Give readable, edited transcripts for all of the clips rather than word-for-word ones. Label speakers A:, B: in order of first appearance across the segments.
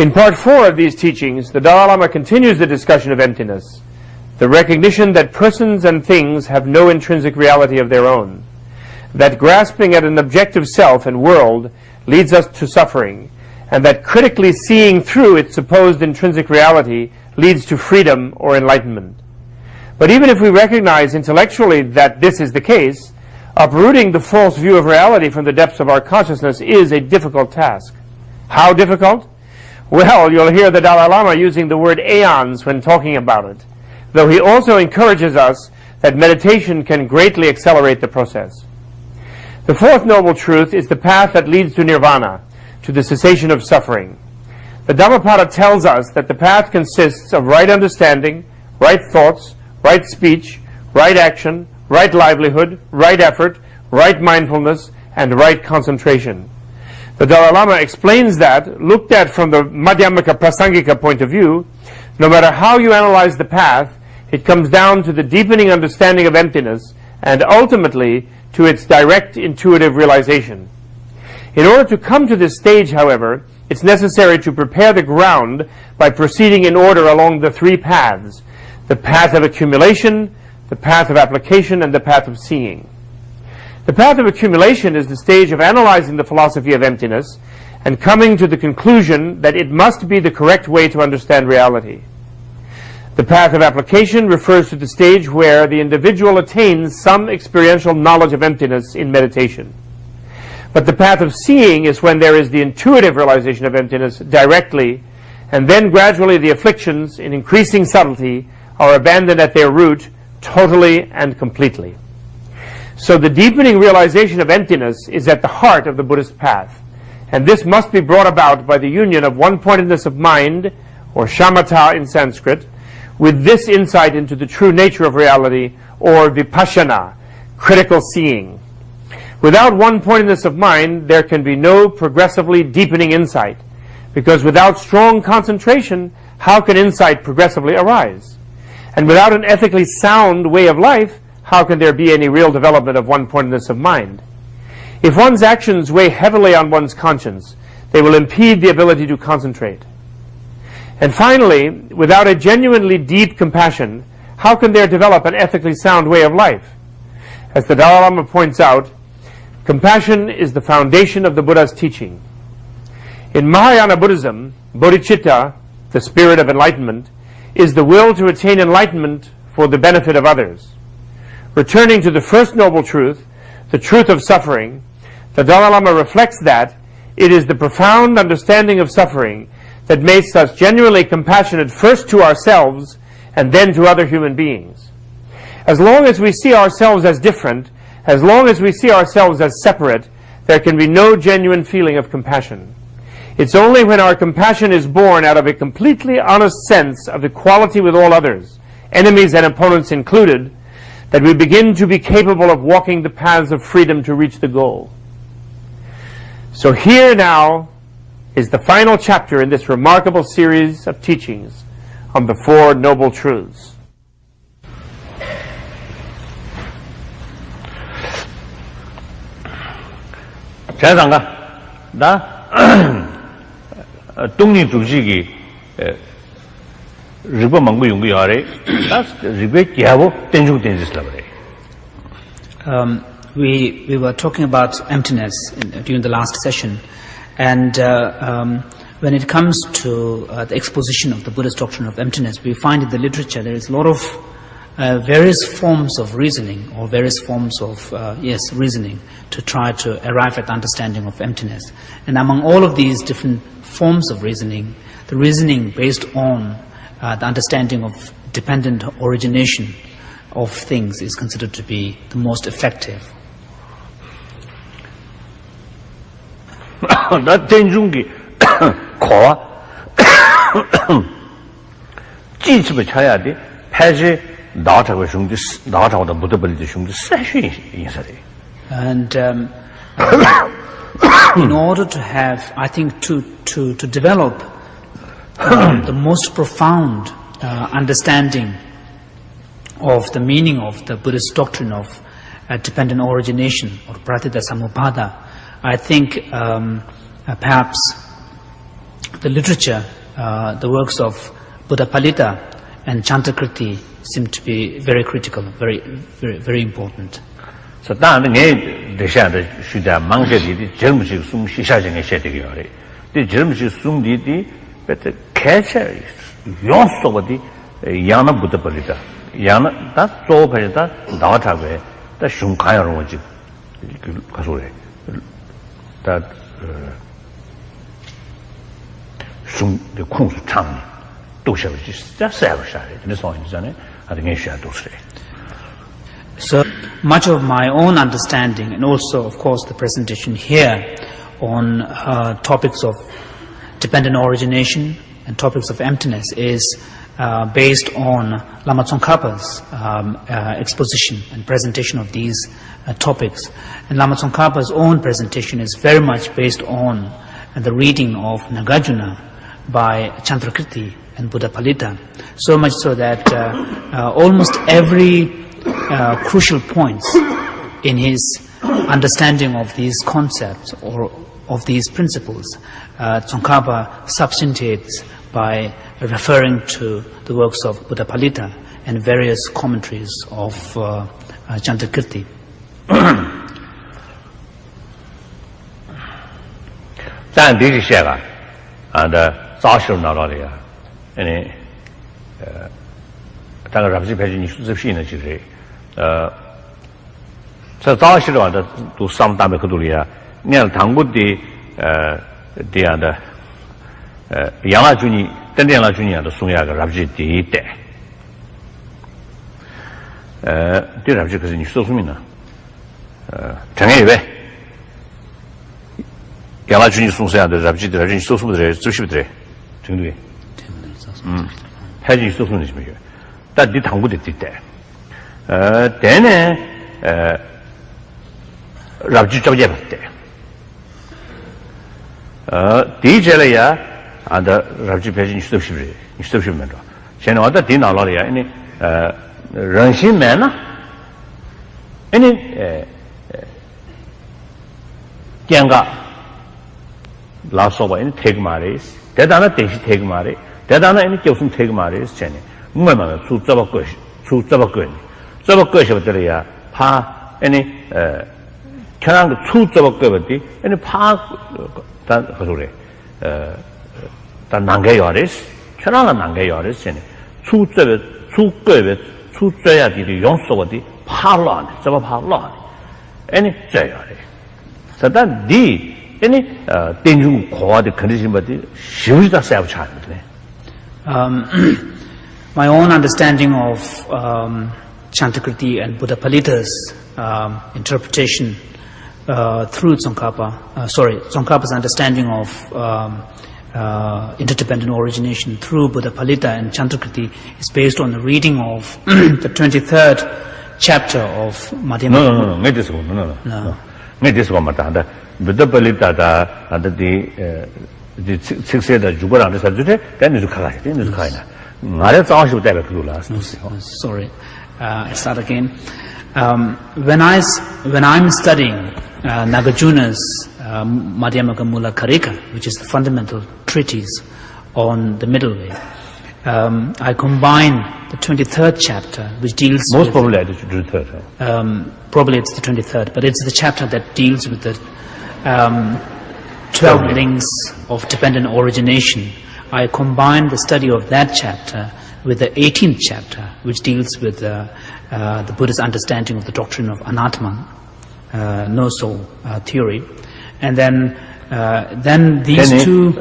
A: In part 4 of these teachings, the Dalai Lama continues the discussion of emptiness, the recognition that persons and things have no intrinsic reality of their own, that grasping at an objective self and world leads us to suffering, and that critically seeing through its supposed intrinsic reality leads to freedom or enlightenment. But even if we recognize intellectually that this is the case, uprooting the false view of reality from the depths of our consciousness is a difficult task. How difficult? Well, you'll hear the Dalai Lama using the word aeons when talking about it, though he also encourages us that meditation can greatly accelerate the process. The fourth noble truth is the path that leads to nirvana, to the cessation of suffering. The Dhammapada tells us that the path consists of right understanding, right thoughts, right speech, right action, right livelihood, right effort, right mindfulness, and right concentration. The Dalai Lama explains that, looked at from the Madhyamaka Prasangika point of view, no matter how you analyze the path, it comes down to the deepening understanding of emptiness and ultimately to its direct intuitive realization. In order to come to this stage, however, it's necessary to prepare the ground by proceeding in order along the three paths: the path of accumulation, the path of application, and the path of seeing. The path of accumulation is the stage of analyzing the philosophy of emptiness and coming to the conclusion that it must be the correct way to understand reality. The path of application refers to the stage where the individual attains some experiential knowledge of emptiness in meditation. But the path of seeing is when there is the intuitive realization of emptiness directly, and then gradually the afflictions, in increasing subtlety, are abandoned at their root totally and completely. So the deepening realization of emptiness is at the heart of the Buddhist path, and this must be brought about by the union of one-pointedness of mind, or shamatha in Sanskrit, with this insight into the true nature of reality, or vipassana, critical seeing. Without one-pointedness of mind, there can be no progressively deepening insight, because without strong concentration, how can insight progressively arise? And without an ethically sound way of life, how can there be any real development of one-pointedness of mind? If one's actions weigh heavily on one's conscience, they will impede the ability to concentrate. And finally, without a genuinely deep compassion, how can there develop an ethically sound way of life? As the Dalai Lama points out, compassion is the foundation of the Buddha's teaching. In Mahayana Buddhism, bodhicitta, the spirit of enlightenment, is the will to attain enlightenment for the benefit of others. Returning to the first noble truth, the truth of suffering, the Dalai Lama reflects that it is the profound understanding of suffering that makes us genuinely compassionate first to ourselves and then to other human beings. As long as we see ourselves as different, as long as we see ourselves as separate, there can be no genuine feeling of compassion. It's only when our compassion is born out of a completely honest sense of equality with all others, enemies and opponents included, that we begin to be capable of walking the paths of freedom to reach the goal. So here now is the final chapter in this remarkable series of teachings on the Four Noble Truths.
B: 자상가 나 독립 주식이 riba mangu yungu yare das riba kyabo tenjung tenjisla bare.
C: We were talking about emptiness during the last session, and when it comes to the exposition of the Buddhist doctrine of emptiness, we find in the literature there is a lot of various forms of reasoning, or various forms of reasoning to try to arrive at the understanding of emptiness. And among all of these different forms of reasoning, the reasoning based on the understanding of dependent origination of things is considered to be the most effective.
B: 나 tenjungi kowa 지집을 쳐야 돼. 패지 나타고 중지 나타고다 못버리지 중지 사실 인사래.
C: And in order to have, I think, to develop the most profound understanding of the meaning of the Buddhist doctrine of dependent origination, or pratitya samubhada, I think perhaps the literature, the works of Buddha Palita and Chantakriti seem to be very critical, very important.
B: So当然你这下的学的忙着的，真不是送西下人写的个样的，这真不是送的，别的开车用说的，养了不得不的的，养了他做派他老差呗，他胸看样我就，他说的，他胸的控制长的，都是这三个啥的，你说你讲呢？还得你选都是的。
C: So much of my own understanding, and also, of course, the presentation here on topics of dependent origination and topics of emptiness is based on Lama Tsongkhapa's exposition and presentation of these topics. And Lama Tsongkhapa's own presentation is very much based on the reading of Nagarjuna by Chantakriti and Buddha Palita. So much so that almost every crucial points in his understanding of these concepts or of these principles, Tsongkhapa substantiates by referring to the works of Buddha Palita and various commentaries of Chantakriti.
B: 但这些个的早时拿到的呀，大概是不是你说这些呢？就是在早些的话，都上大学课都里啊，你看唐国的这样的杨老主任、邓杨老主任都送下个，是不是第一代？这是不是可是你说说明呢？陈元伟。杨老主任送下的，是不是的？你说说不对，做是不对，真对。还是你说说的什么样？但你唐国的第一代。但呢，让去找也不对。第一节了呀，的让去拍你收拾不是？你收拾没着？现在我在电脑那里呀，因为人性慢呢，因为讲个老说吧，因为take嘛的，但当然电视take嘛的，但当然因为就是take嘛的，现在我们嘛出这么个，出这么个。这么个什么的了呀？怕，因为看那个出这么个问题，因为怕，但何说嘞？但难解要的是，看那个难解要的是呢，出这个样的用说的怕乱的，怎么怕乱的？因为这样的，但你因为电中夸的肯定是么的，休息在晒不长的
C: 呢。My own understanding of Chantakriti and Buddha Palita's interpretation through Tsongkhapa's understanding of interdependent origination through Buddha Palita and Chantakriti is based on the reading of the 23rd chapter of Madhyamaka.
B: No. This one, Matanda. Buddha Palita, the 6 years of Jubaran, then is Kaina.
C: Sorry. I start again. When I'm studying Nagarjuna's Madhyamaka Mula Karika, which is the fundamental treatise on the middle way, I combine the 23rd chapter, which deals
B: most probably it's the 23rd.
C: Probably it's the 23rd, but it's the chapter that deals with the 12 links of dependent origination. I combine the study of that chapter with the 18th chapter, which deals with the Buddha's understanding of the doctrine of anatman, no soul theory, and then these two. So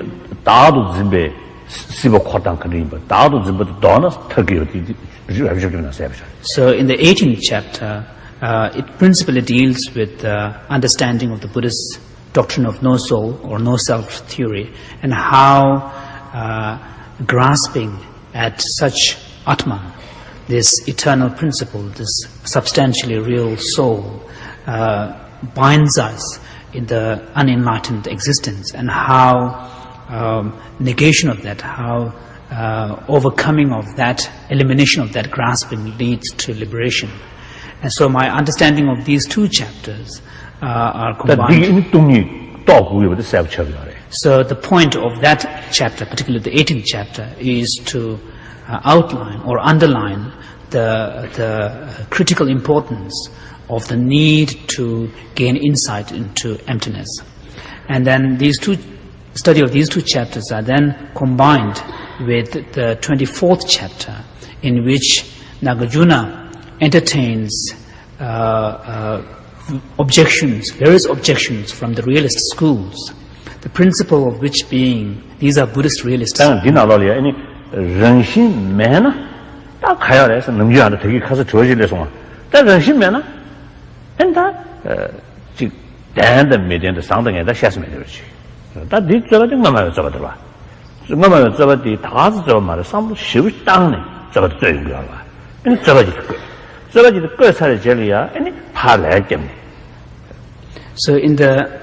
C: in the 18th chapter, it principally deals with the understanding of the Buddha's doctrine of no soul or no self theory, and how grasping at such Atman, this eternal principle, this substantially real soul, binds us in the unenlightened existence, and how negation of that, how overcoming of that, elimination of that grasping leads to liberation. And so my understanding of these two chapters are combined. So the point of that chapter, particularly the 18th chapter, is to outline or underline the critical importance of the need to gain insight into emptiness. And then study of these two chapters are then combined with the 24th chapter, in which Nagarjuna entertains various objections from the realist schools, the principle of which being, these are Buddhist realists. So in the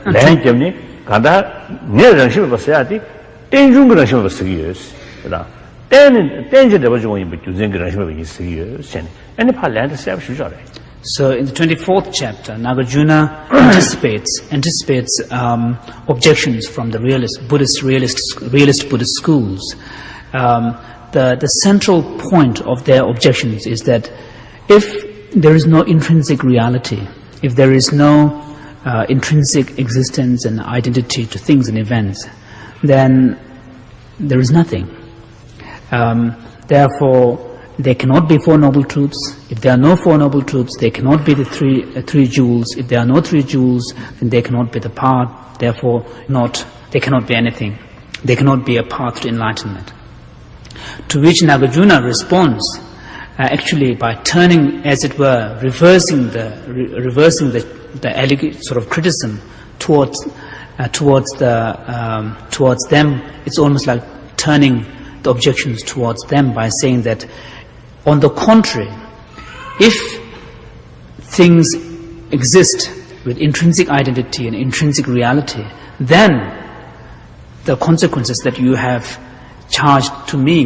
C: So in the 24th chapter, Nagarjuna anticipates objections from the realist Buddhist schools. The central point of their objections is that if there is no intrinsic reality, if there is no intrinsic existence and identity to things and events, then there is nothing. Therefore, there cannot be Four Noble Truths. If there are no Four Noble Truths, there cannot be the three jewels. If there are no three jewels, then there cannot be the path. Therefore, there cannot be anything. There cannot be a path to enlightenment. To which Nagarjuna responds, actually by turning, as it were, reversing the sort of criticism towards them. It's almost like turning the objections towards them by saying that, on the contrary, if things exist with intrinsic identity and intrinsic reality, then the consequences that you have charged to me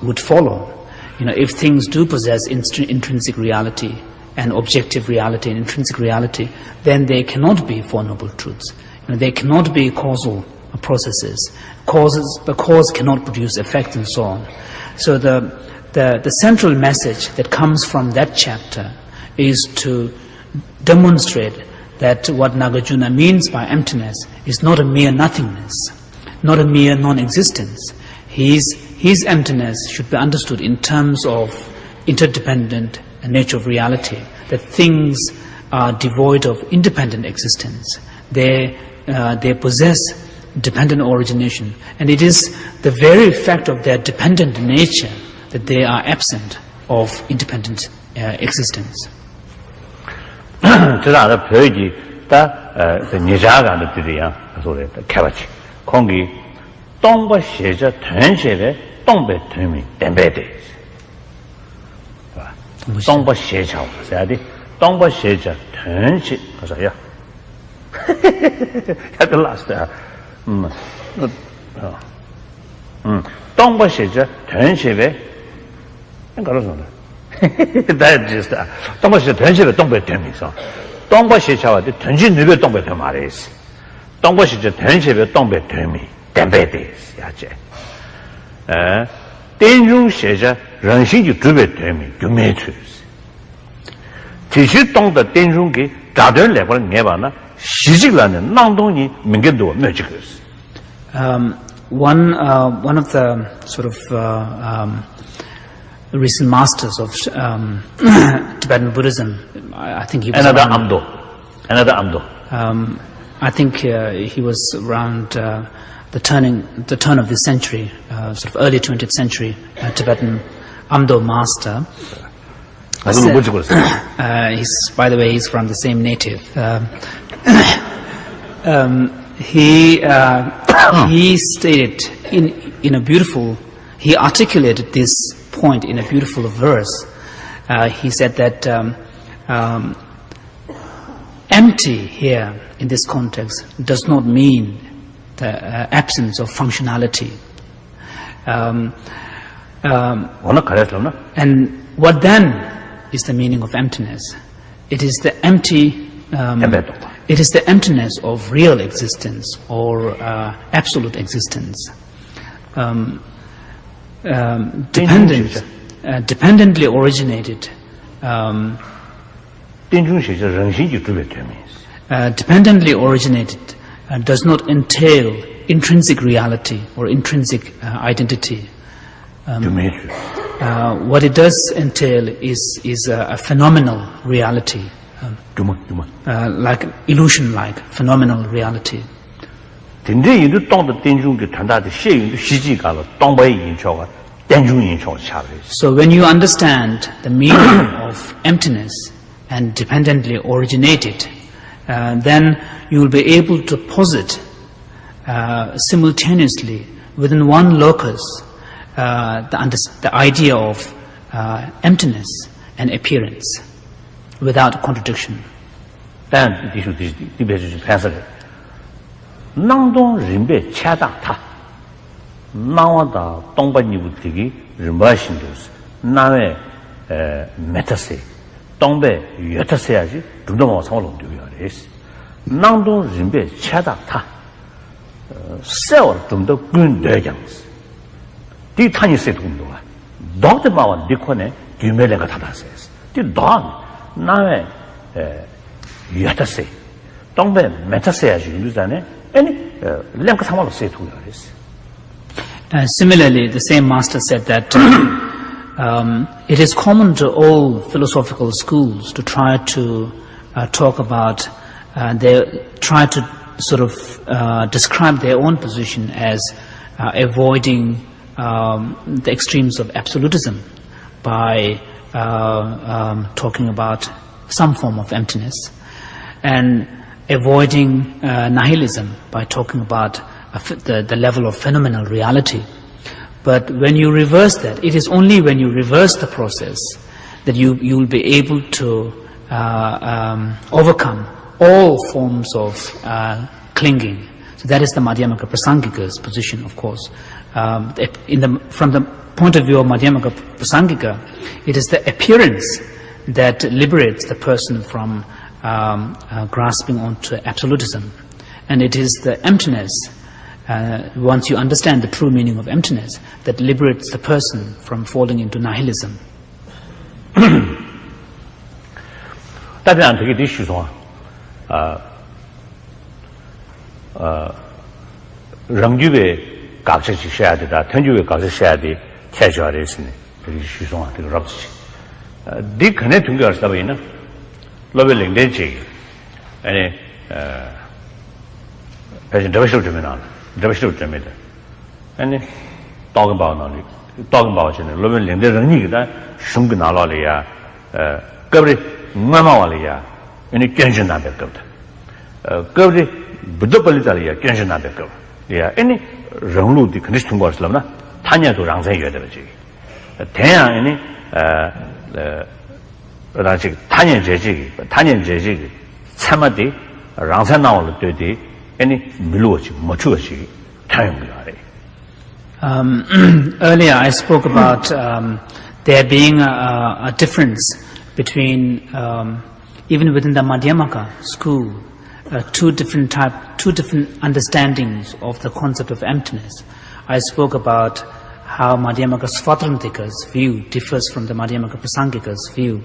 C: would follow. If things do possess intrinsic reality and objective reality and intrinsic reality, then there cannot be Four Noble Truths. There cannot be causal processes. The cause cannot produce effect, and so on. So the central message that comes from that chapter is to demonstrate that what Nagarjuna means by emptiness is not a mere nothingness, not a mere non-existence. His emptiness should be understood in terms of interdependent nature of reality, that things are devoid of independent existence. They possess dependent origination, and it is the very fact of their dependent nature that they are absent of independent existence. One of the sort of recent masters of Tibetan Buddhism, I think he was
B: another Amdo.
C: I think he was around the turn of the century, sort of early 20th century Tibetan Amdo master. By the way, he's from the same native. He stated in a beautiful, he articulated this point in a beautiful verse. He said that empty here in this context does not mean the absence of functionality. And what then is the meaning of emptiness? It is the empty it is the emptiness of real existence or absolute existence. Dependently originated. Dependently originated does not entail intrinsic reality or intrinsic identity. What it does entail is a phenomenal reality, like illusion-like phenomenal reality. So when you understand the meaning of emptiness and dependently originated, then you will be able to posit simultaneously within one locus the idea of emptiness and appearance without contradiction. Similarly, the same master said that it is common to all philosophical schools to try to talk about, try to sort of describe their own position as avoiding the extremes of absolutism by talking about some form of emptiness, and avoiding nihilism by talking about the level of phenomenal reality. But when you reverse that, it is only when you reverse the process that you will be able to overcome all forms of clinging. So that is the Madhyamaka Prasangika's position, of course. From the point of view of Madhyamaka Prasangika, it is the appearance that liberates the person from grasping onto absolutism. And it is the emptiness, once you understand the true meaning of emptiness, that liberates the person from falling into nihilism. Earlier I spoke about there being a difference between, even within the Madhyamaka school, two different understandings of the concept of emptiness. I spoke about how Madhyamaka Svatranthika's view differs from the Madhyamaka Prasangika's view.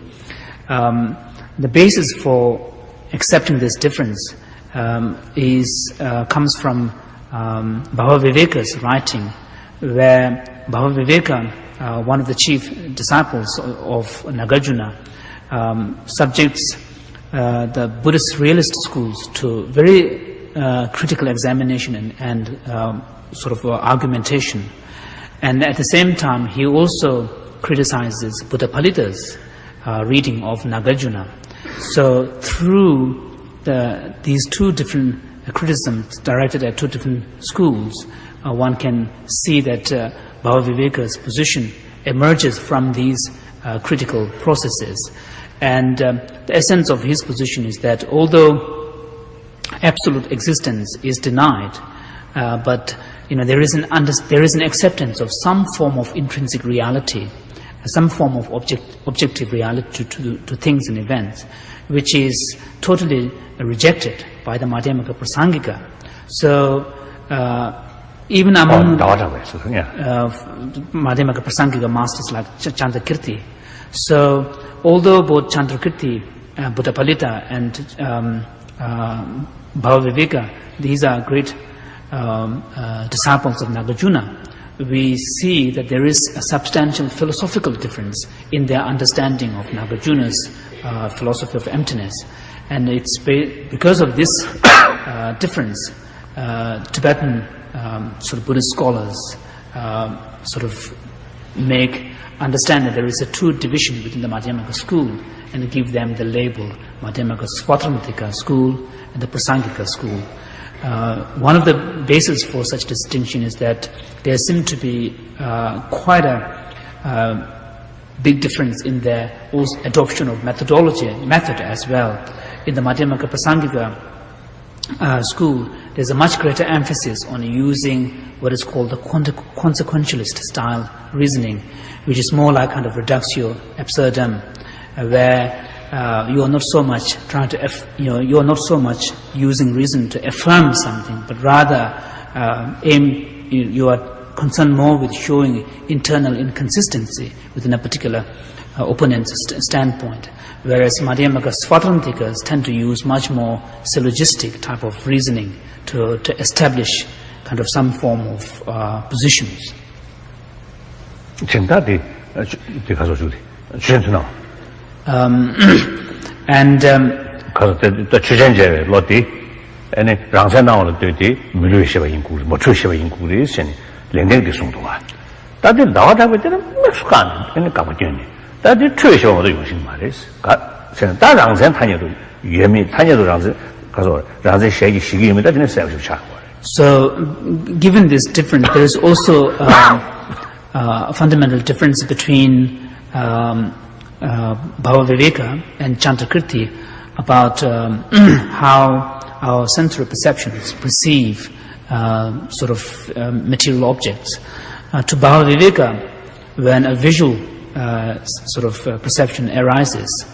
C: The basis for accepting this difference comes from Bhavaviveka's writing, where Bhavaviveka, one of the chief disciples of Nagarjuna, subjects the Buddhist realist schools to very critical examination and sort of argumentation. And at the same time, he also criticizes Buddhapalita's reading of Nagarjuna. So through these two different criticisms directed at two different schools, one can see that Bhavaviveka's position emerges from these critical processes. And the essence of his position is that although absolute existence is denied, but there is an acceptance of some form of intrinsic reality, some form of objective reality to things and events. which is totally rejected by the Madhyamaka Prasangika. So even among Madhyamaka Prasangika masters like Chandrakirti, so although both Chandrakirti, Buddhapalita and Bhavaviveka, these are great disciples of Nagarjuna, we see that there is a substantial philosophical difference in their understanding of Nagarjuna's philosophy of emptiness. And it's because of this difference, Tibetan sort of Buddhist scholars sort of understand that there is a true division within the Madhyamaka school and give them the label Madhyamaka Swatrantika school and the Prasangika school. One of the bases for such distinction is that there seems to be quite a big difference in their adoption of method as well. In the Madhyamaka Prasangika school, there's a much greater emphasis on using what is called the consequentialist style reasoning, which is more like kind of reductio absurdum, where you are not so much trying to, you are not so much using reason to affirm something, but rather you are concerned more with showing internal inconsistency within a particular opponent's standpoint. Whereas Madhyamaka Swatrantikas tend to use much more syllogistic type of reasoning to establish kind of some form of positions. And so, given this difference, there is also a fundamental difference between Bhavaviveka and Chandrakirti about how our sensory perceptions perceive sort of material objects. To Bhavaviveka, when a visual sort of perception arises,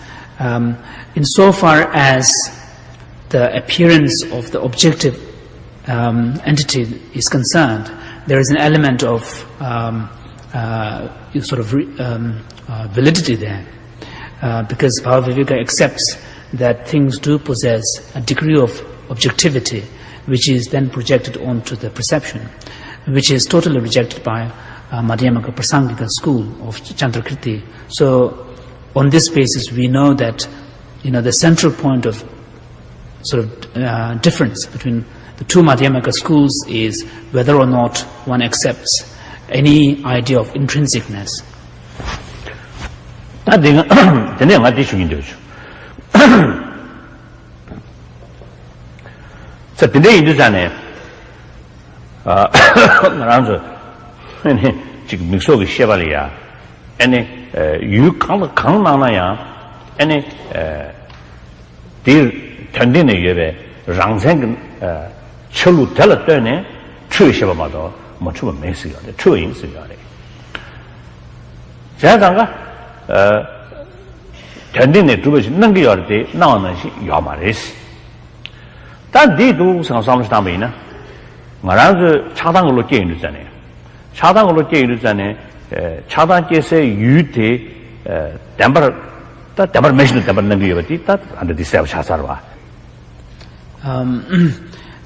C: insofar as the appearance of the objective entity is concerned, there is an element of sort of validity there, because Bhavaviveka accepts that things do possess a degree of objectivity which is then projected onto the perception, which is totally rejected by Madhyamaka Prasangika school of Chandrakirti. So on this basis we know that the central point of sort of difference between the two Madhyamaka schools is whether or not one accepts any idea of intrinsicness.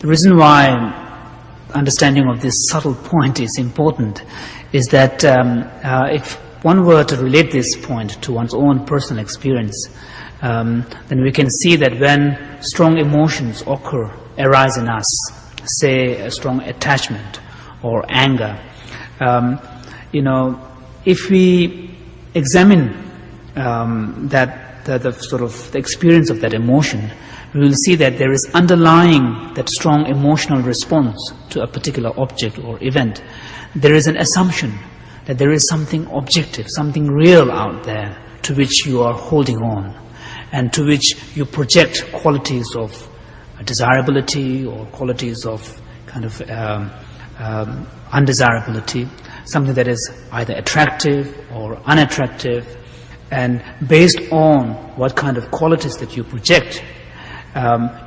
C: The reason why understanding of this subtle point is important is that if one were to relate this point to one's own personal experience, then we can see that when strong emotions arise in us, say a strong attachment or anger, if we examine the sort of the experience of that emotion, we will see that there is underlying that strong emotional response to a particular object or event. There is an assumption that there is something objective, something real out there to which you are holding on, and to which you project qualities of desirability or qualities of kind of undesirability, something that is either attractive or unattractive, And based on what kind of qualities that you project,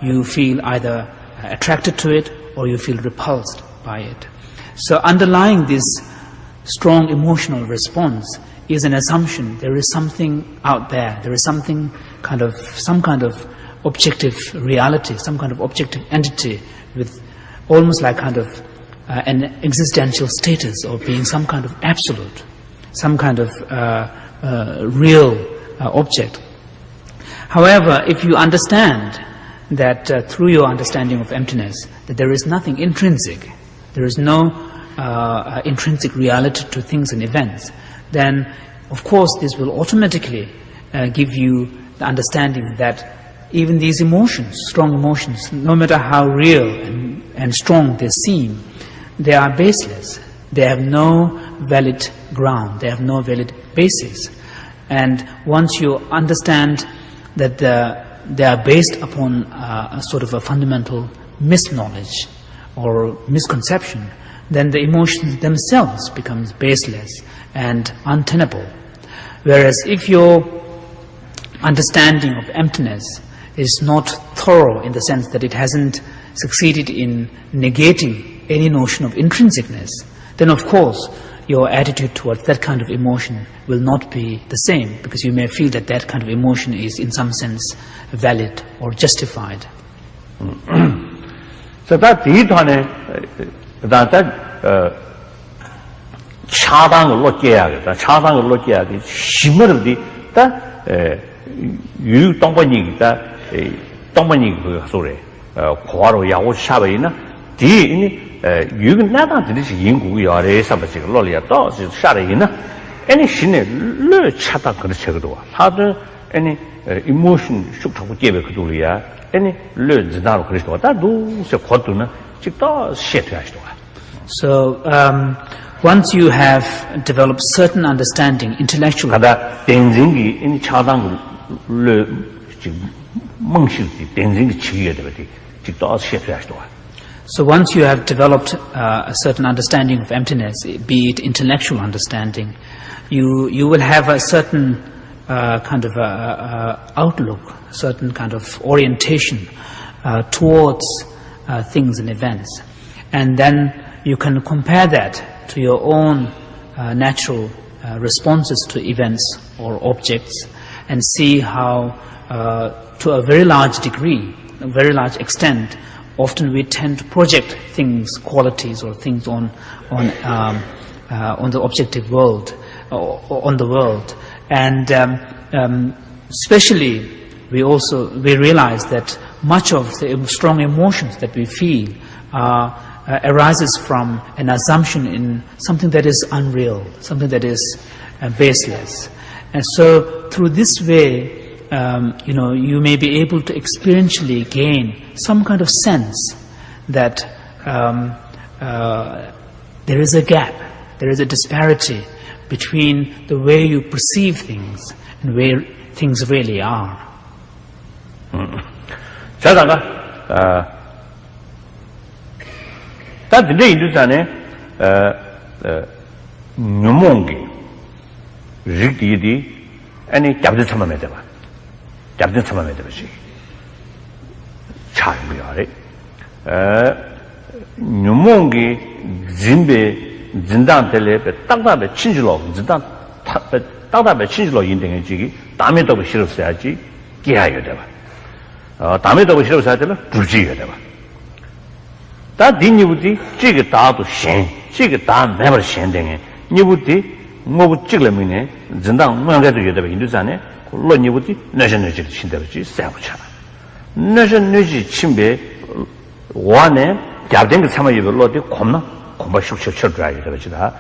C: you feel either attracted to it or you feel repulsed by it. So underlying this strong emotional response is an assumption there is something out there, there is some kind of objective reality, some kind of objective entity with almost like kind of an existential status or being some kind of absolute, some kind of real object. However, if you understand that through your understanding of emptiness, that there is nothing intrinsic, there is no intrinsic reality to things and events, then of course this will automatically give you the understanding that even these emotions, strong emotions, no matter how real and strong they seem, they are baseless. They have no valid ground, they have no valid basis. And once you understand that they are based upon a sort of a fundamental misknowledge or misconception, then the emotions themselves becomes baseless and untenable. Whereas if your understanding of emptiness is not thorough in the sense that it hasn't succeeded in negating any notion of intrinsicness, then of course your attitude towards that kind of emotion will not be the same, because you may feel that that kind of emotion is in some sense valid or justified.
B: So that 차당을 놓게야겠다. 차당을 놓게야지. 심으로디 다 유 동반이기다. 동반이 그 소리. 고아로 야고 샤베이나 디 유는 나다 들으시 인구가 아래에서 지금 놀이야 또 샤레이나 아니 신의 르 차다 그렇게도 하도 아니 이모션 쑥하고 깨베 그돌이야 아니 르 지나로 그래도 다도 저 것도는 직도 시트하시도.
C: So once you have developed certain understanding intellectually,
B: 가다 땡징이 이 차당을 르 지금 멍실지 땡징이 치기에 되거든. 직도 시트하시도.
C: So once you have developed a certain understanding of emptiness, be it intellectual understanding, you will have a certain kind of outlook, certain kind of orientation towards things and events. And then you can compare that to your own natural responses to events or objects and see how to a very large degree, a very large extent, often we tend to project things, qualities or things on the objective world, or on the world. And especially we realize that much of the strong emotions that we feel arises from an assumption in something that is unreal, something that is baseless. And so through this way, you may be able to experientially gain some kind of sense that there is a gap, there is a disparity between the way you perceive things and where things really are.
B: 자다가 다들 인도산에 묘몽기 릭디디 아니 잡든 참아매 되봐. 잡든 참아매 되지. 차이야래. 묘몽기 진베 진단텔레 딱답에 친질로 진단 딱답에 친질로 인정해 주기. 다음에 더 싫었어야지. 깨야요 되봐. 다음에 더 싫었어야 되면 불지해야 되봐. 다 디니부디 지게 다도 신. 지게 다 매버 신댕에. 니부디 뭐부 찍으면은 진단 뭐가도 되다 인도산에 로니부디 내셔널지 신대로지 싸우차. 내셔널지 침배 원에 잡된 거 참아 입을로디 겁나 공부 슉슉 줘야 되지다.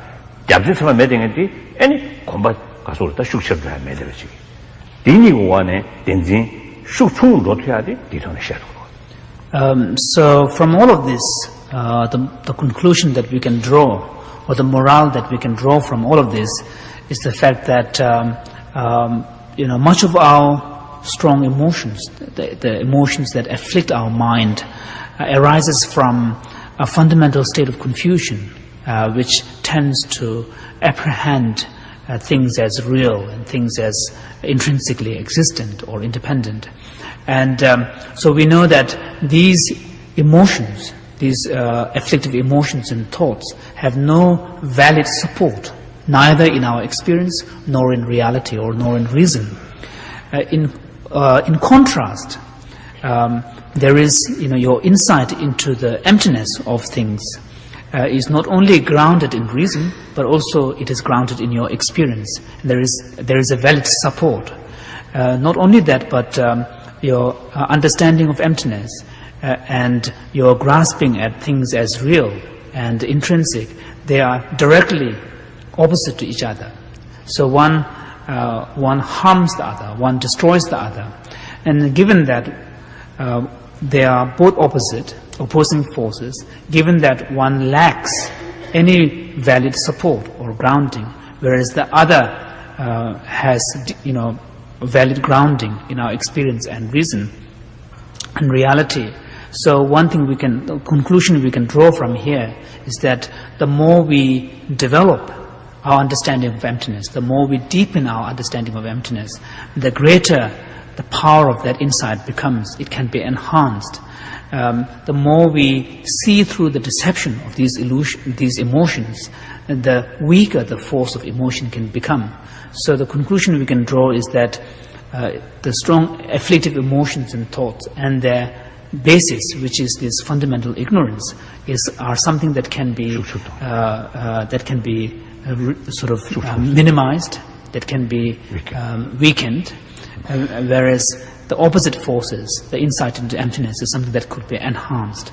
B: 잡든 참아 매댕에디 아니 공부 가서 다 슉슉 줘야 매되지. 디니 원에 된진 슉충 로트야디 디선에 셔.
C: So from all of this, the conclusion that we can draw, or the morale that we can draw from all of this, is the fact that much of our strong emotions, the emotions that afflict our mind, arises from a fundamental state of confusion, which tends to apprehend things as real and things as intrinsically existent or independent. And so we know that these emotions, these afflictive emotions and thoughts, have no valid support, neither in our experience nor in reality or nor in reason. In contrast, there is, your insight into the emptiness of things is not only grounded in reason, but also it is grounded in your experience. There is a valid support. Not only that, but your understanding of emptiness and your grasping at things as real and intrinsic, they are directly opposite to each other. So one harms the other, one destroys the other. And given that they are both opposing forces, given that one lacks any valid support or grounding, whereas the other has, valid grounding in our experience and reason and reality. So the conclusion we can draw from here is that the more we develop our understanding of emptiness, the more we deepen our understanding of emptiness, the greater the power of that insight becomes. It can be enhanced. The more we see through the deception of these emotions, the weaker the force of emotion can become. So the conclusion we can draw is that the strong afflictive emotions and thoughts and their basis, which is this fundamental ignorance, are something that can be minimized, that can be weakened, whereas the opposite forces, the insight into emptiness, is something that could be enhanced.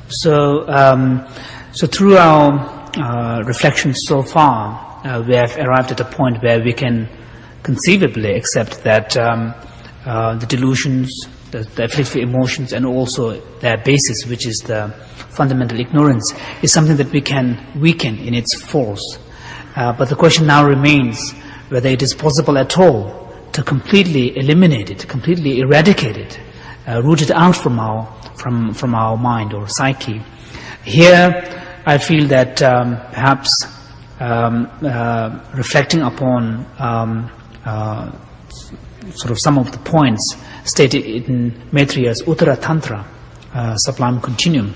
C: So through our reflections so far, we have arrived at a point where we can conceivably accept that the delusions, the afflictive emotions, and also their basis, which is the fundamental ignorance, is something that we can weaken in its force. But the question now remains whether it is possible at all to completely eliminate it, completely eradicate it, root it out from our mind or psyche. Here, I feel that perhaps reflecting upon sort of some of the points stated in Maitriya's Uttara Tantra, Sublime Continuum,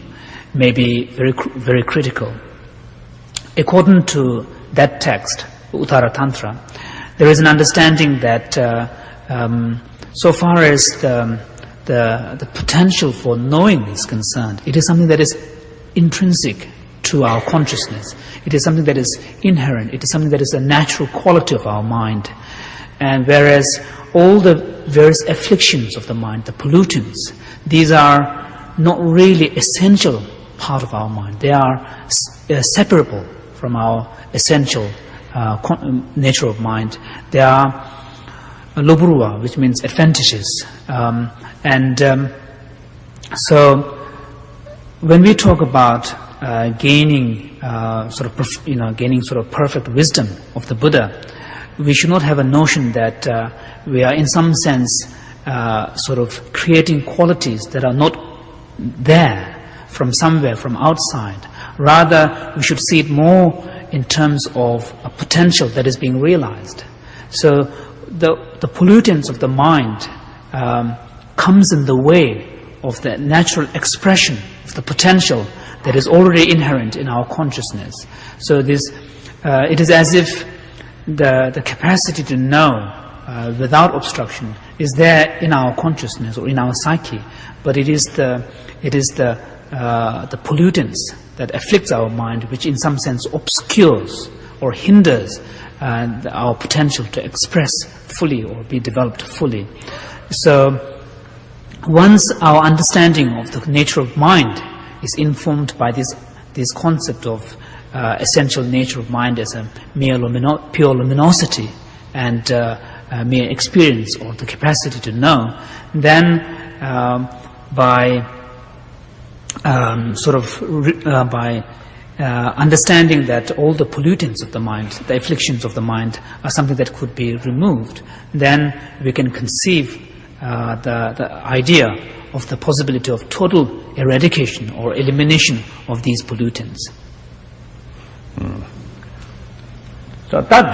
C: may be very, very critical. According to that text, Uttara Tantra, there is an understanding that so far as the potential for knowing is concerned, it is something that is intrinsic to our consciousness. It is something that is inherent. It is something that is a natural quality of our mind. And whereas all the various afflictions of the mind, the pollutants, these are not really essential part of our mind. They are separable from our essential nature of mind. They are loburua, which means advantages. So when we talk about gaining sort of perfect wisdom of the Buddha, we should not have a notion that we are in some sense sort of creating qualities that are not there from somewhere, from outside. Rather, we should see it more in terms of a potential that is being realized. So the pollutants of the mind comes in the way of the natural expression of the potential that is already inherent in our consciousness. So it is as if the capacity to know without obstruction is there in our consciousness or in our psyche, but it is the pollutants that afflicts our mind, which in some sense obscures or hinders our potential to express fully or be developed fully. So once our understanding of the nature of mind is informed by this concept of essential nature of mind as a mere pure luminosity and mere experience or the capacity to know, then by understanding that all the pollutants of the mind, the afflictions of the mind, are something that could be removed, then we can conceive the idea of the possibility of total eradication or elimination of these pollutants.
B: So that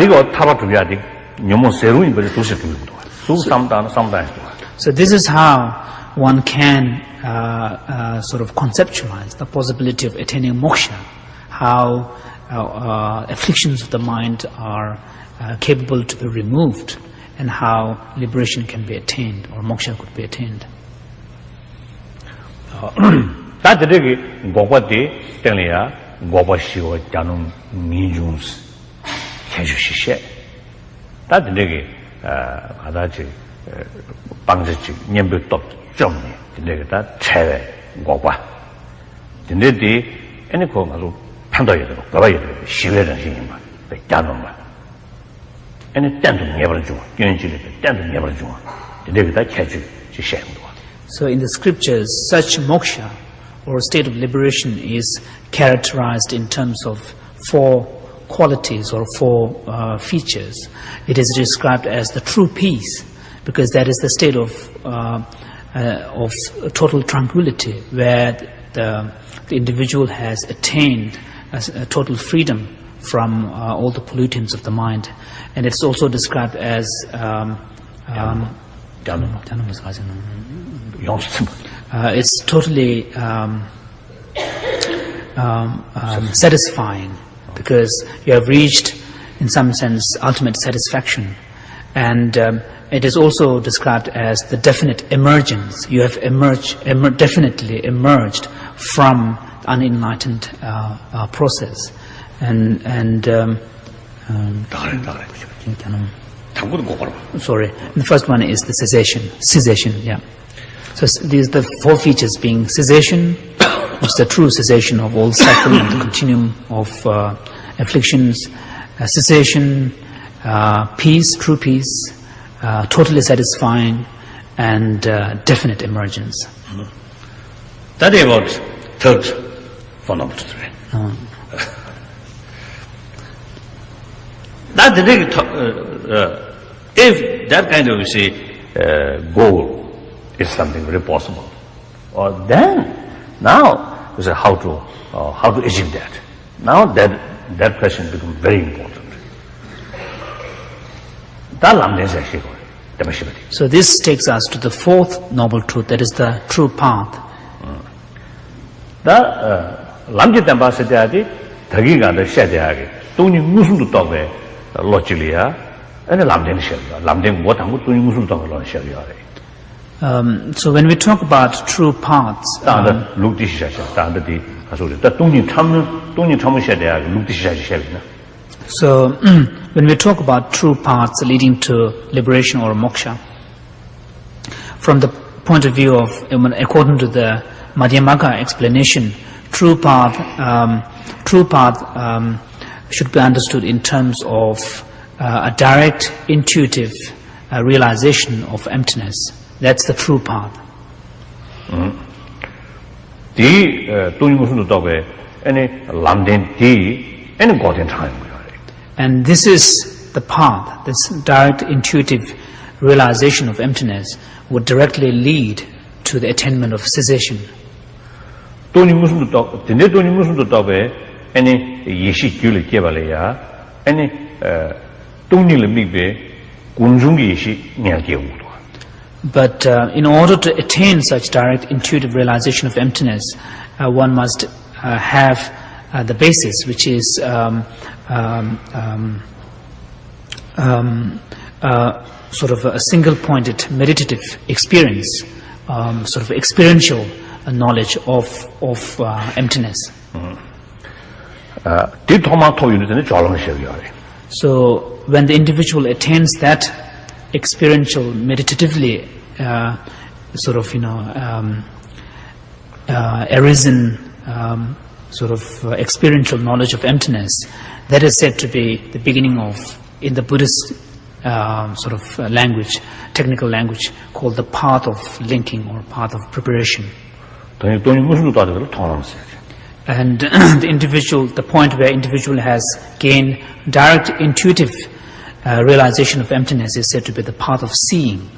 C: So this is how one can sort of conceptualize the possibility of attaining moksha, how afflictions of the mind are capable to be removed, and how liberation can be attained or moksha could be attained. So in the scriptures, such moksha or state of liberation is characterized in terms of 4 qualities or 4 features. It is described as the true peace, because that is the state of total tranquility, where the individual has attained a total freedom from all the pollutants of the mind. And it's also described as it's totally satisfying, because you have reached, in some sense, ultimate satisfaction. And it is also described as the definite emergence. You have definitely emerged from the unenlightened process. Sorry, the first one is the cessation, yeah. So these are the 4 features, being cessation, which is the true cessation of all suffering and the continuum of afflictions, cessation, peace, true peace, totally satisfying, and definite emergence.
B: That is about third fundamental. That if that kind of goal is something very possible, or then now you say how to achieve that. Now that question becomes very important.
C: So this takes us to the 4th noble truth, that is the true path. So when we talk about true paths, so when we talk about true paths leading to liberation or moksha, from the point of view of, according to the Madhyamaka explanation, true path should be understood in terms of a direct, intuitive realization of emptiness. That's the true path. And this is the path, this direct, intuitive realization of emptiness would directly lead to the attainment of cessation. But in order to attain such direct intuitive realization of emptiness, one must have the basis, which is sort of a single-pointed meditative experience, sort of experiential knowledge of emptiness. So when the individual attains that experiential, meditatively arisen experiential knowledge of emptiness, that is said to be the beginning of, in the Buddhist language, technical language, called the path of linking or path of preparation. And the individual, the point where individual has gained direct intuitive realization of emptiness is said to be the path of seeing.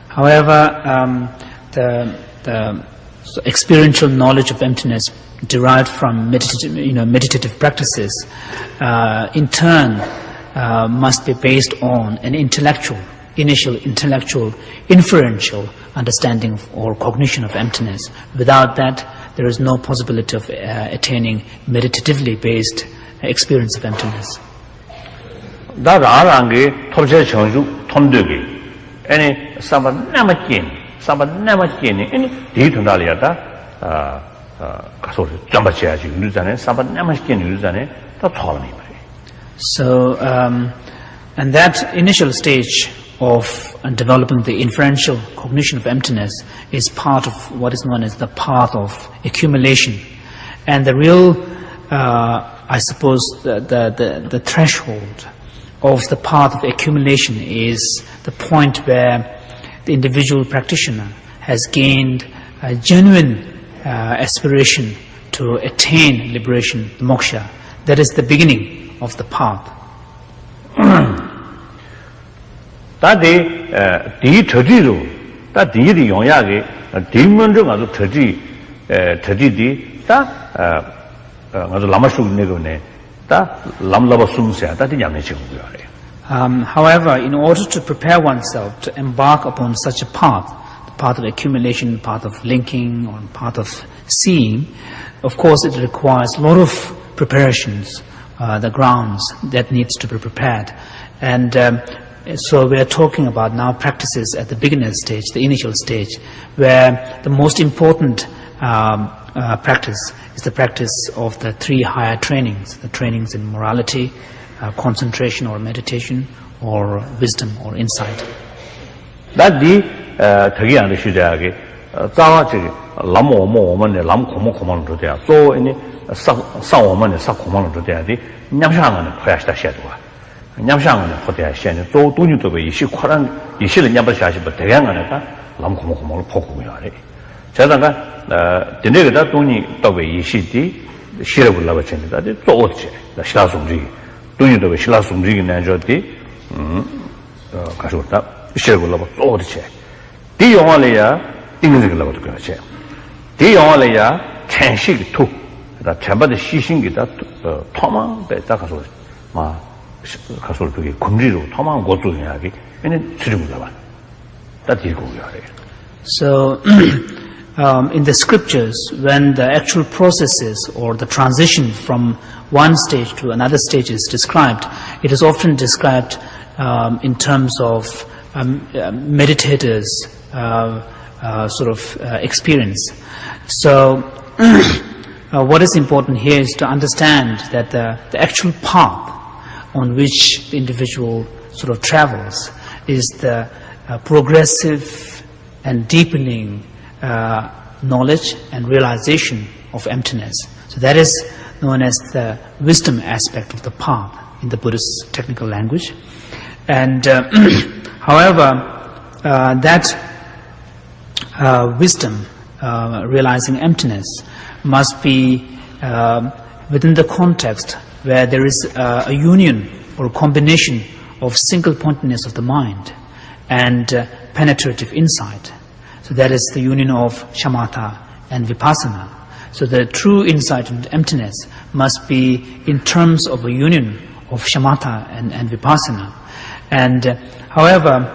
C: However, the experiential knowledge of emptiness derived from meditative practices, in turn, must be based on an initial intellectual, inferential understanding or cognition of emptiness. Without that, there is no possibility of attaining meditatively based experience of emptiness. So, and that initial stage of developing the inferential cognition of emptiness is part of what is known as the path of accumulation. And the real, I suppose, the threshold of the path of accumulation is the point where the individual practitioner has gained a genuine aspiration to attain liberation, moksha. That is the beginning of the path. However, in order to prepare oneself to embark upon such a path, the path of accumulation, path of linking, or path of seeing, of course it requires a lot of preparations, the grounds that needs to be prepared. And so we are talking about now practices at the beginner stage, the initial stage, where the most important practice is the practice of the three higher trainings, the trainings in morality, concentration or meditation, or wisdom or insight. So, in the scriptures, when the actual processes or the transition from one stage to another stage is described, it is often described in terms of meditators' experience. So, what is important here is to understand that the actual path on which the individual travels is the progressive and deepening knowledge and realization of emptiness. So that is known as the wisdom aspect of the path in the Buddhist technical language. And however, that wisdom, realizing emptiness, must be within the context where there is a union or a combination of single pointedness of the mind and penetrative insight. So that is the union of shamatha and vipassana. So the true insight into emptiness must be in terms of a union of shamatha and vipassana. And however,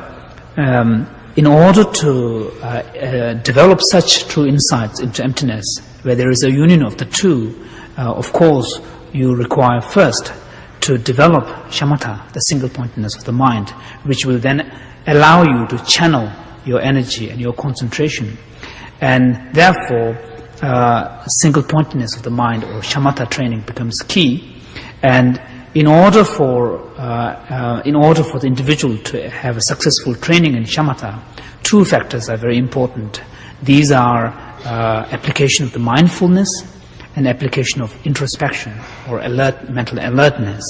C: in order to develop such true insights into emptiness, where there is a union of the two, of course, you require first to develop shamatha, the single pointedness of the mind, which will then allow you to channel your energy and your concentration. And therefore, single pointedness of the mind or shamatha training becomes key. And in order for the individual to have a successful training in shamatha, two factors are very important. These are application of the mindfulness and application of introspection or mental alertness.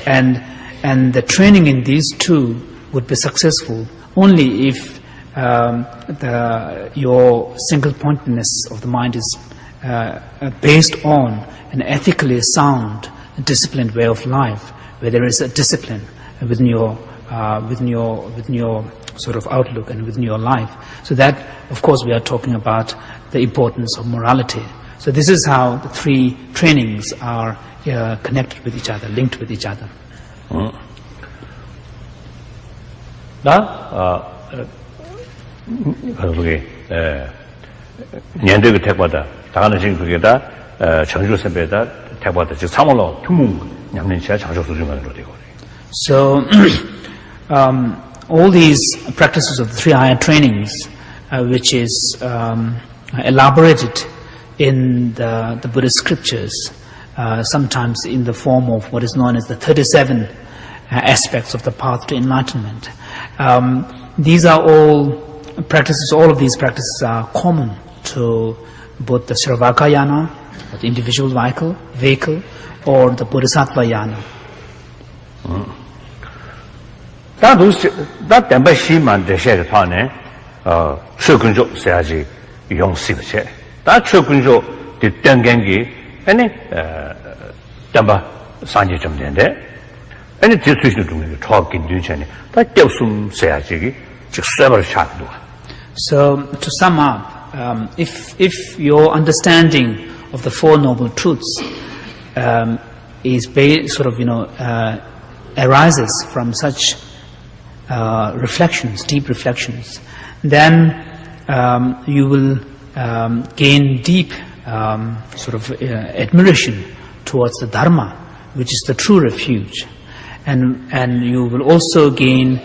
C: And the training in these two would be successful only if your single pointedness of the mind is based on an ethically sound, disciplined way of life, where there is a discipline within your sort of outlook and within your life. So that, of course, we are talking about the importance of morality. So this is how the three trainings are connected with each other, linked with each other.
B: 년대가 택받아 다가는 지금 그게다 전주 선배다 택받아 지금 3월로 투문 양년치야 장소 수준만으로 되고.
C: So all these practices of the three higher trainings, which is elaborated in the Buddhist scriptures, sometimes in the form of what is known as the 37 aspects of the path to enlightenment. These are all practices, all of these practices are common to both the Shravakayana, or the individual vehicle, or the Bodhisattva yana.
B: 다 댐바시만 대셔의 판에 최근적 세야지 용식체 다 최근적 뒷단경기 아니 댐바 산지 좀 된데 아니 뒤수시는 중에 초긴 뒤전에 다 떼숨 세야지 즉 쇠벌 샷도.
C: So to sum up, if your understanding of the Four Noble Truths is sort of arises from such reflections, deep reflections, then you will gain deep admiration towards the Dharma, which is the true refuge, and you will also gain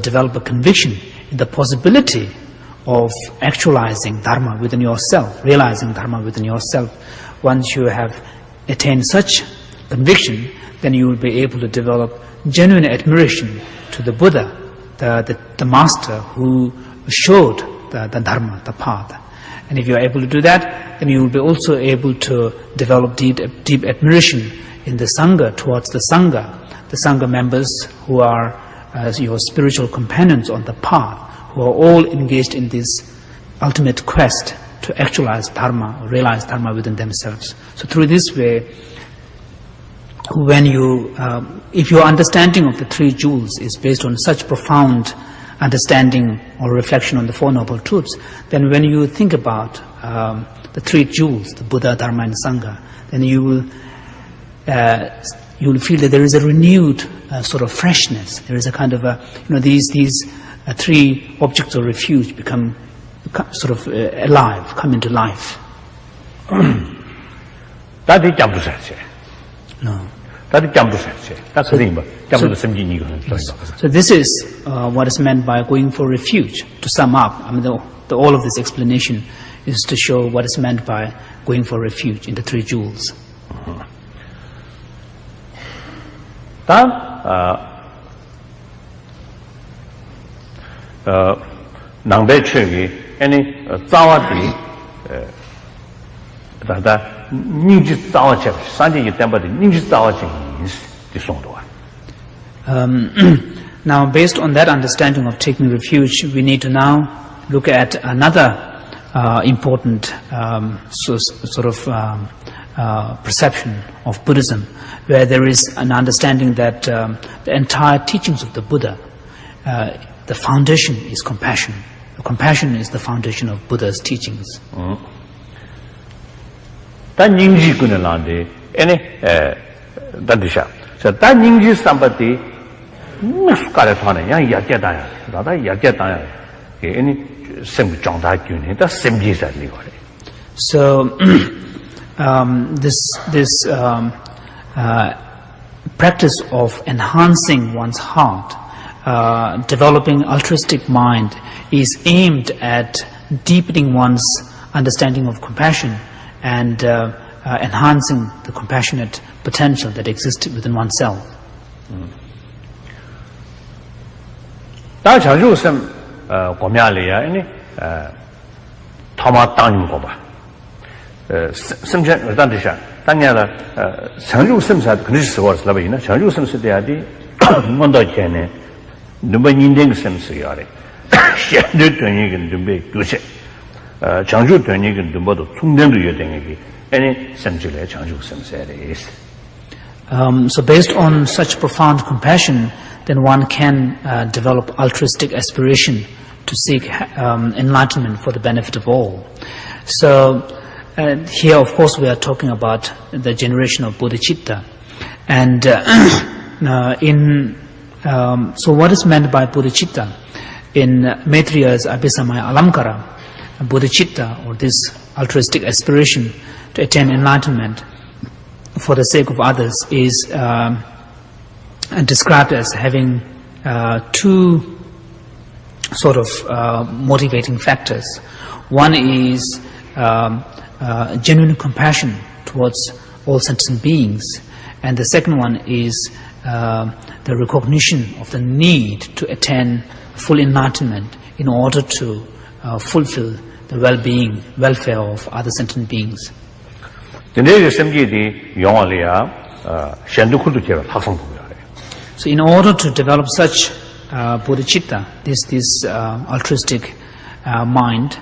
C: develop a conviction in the possibility of actualizing Dharma within yourself, realizing Dharma within yourself. Once you have attained such conviction, then you will be able to develop genuine admiration to the Buddha, the master who showed the Dharma, the path. And if you are able to do that, then you will be also able to develop deep admiration in the Sangha, towards the Sangha members who are your spiritual companions on the path, who are all engaged in this ultimate quest to actualize Dharma, or realize Dharma within themselves. So through this way, when you, if your understanding of the three jewels is based on such profound understanding or reflection on the Four Noble Truths, then when you think about the three jewels, the Buddha, Dharma and Sangha, then you will feel that there is a renewed sort of freshness. There is a kind of these three objects of refuge become sort of alive, come into life. No. So this is what is meant by going for refuge. To sum up, I mean, all of this explanation is to show what is meant by going for refuge in the three jewels. Now, based on that understanding of taking refuge, we need to now look at another important perception of Buddhism, where there is an understanding that the entire teachings of the Buddha, the foundation is compassion. Compassion is the foundation of Buddha's teachings. So this practice of enhancing one's heart, developing altruistic mind, is aimed at deepening one's understanding of compassion and enhancing the compassionate potential that exists within oneself.
B: 当然，强就是国面里啊，因为他妈当年过吧，生前当这下，当年了强就生啥肯定是我是那边呢，强就生是这样的，我到前呢，你们认定个生是要的，现在对你个准备多些，强就对你个准备都充电都有等于个，因为生起来强就生啥的意思。
C: So based on such profound compassion, then one can develop altruistic aspiration to seek enlightenment for the benefit of all. So here, of course, we are talking about the generation of bodhicitta. And so what is meant by bodhicitta? In Maitriya's Abhisamaya Alamkara, bodhicitta, or this altruistic aspiration to attain enlightenment for the sake of others, is described as having two sort of motivating factors. One is genuine compassion towards all sentient beings, and the second one is the recognition of the need to attain full enlightenment in order to fulfill the well-being, welfare of other sentient beings. So in order to develop such bodhicitta, this altruistic mind,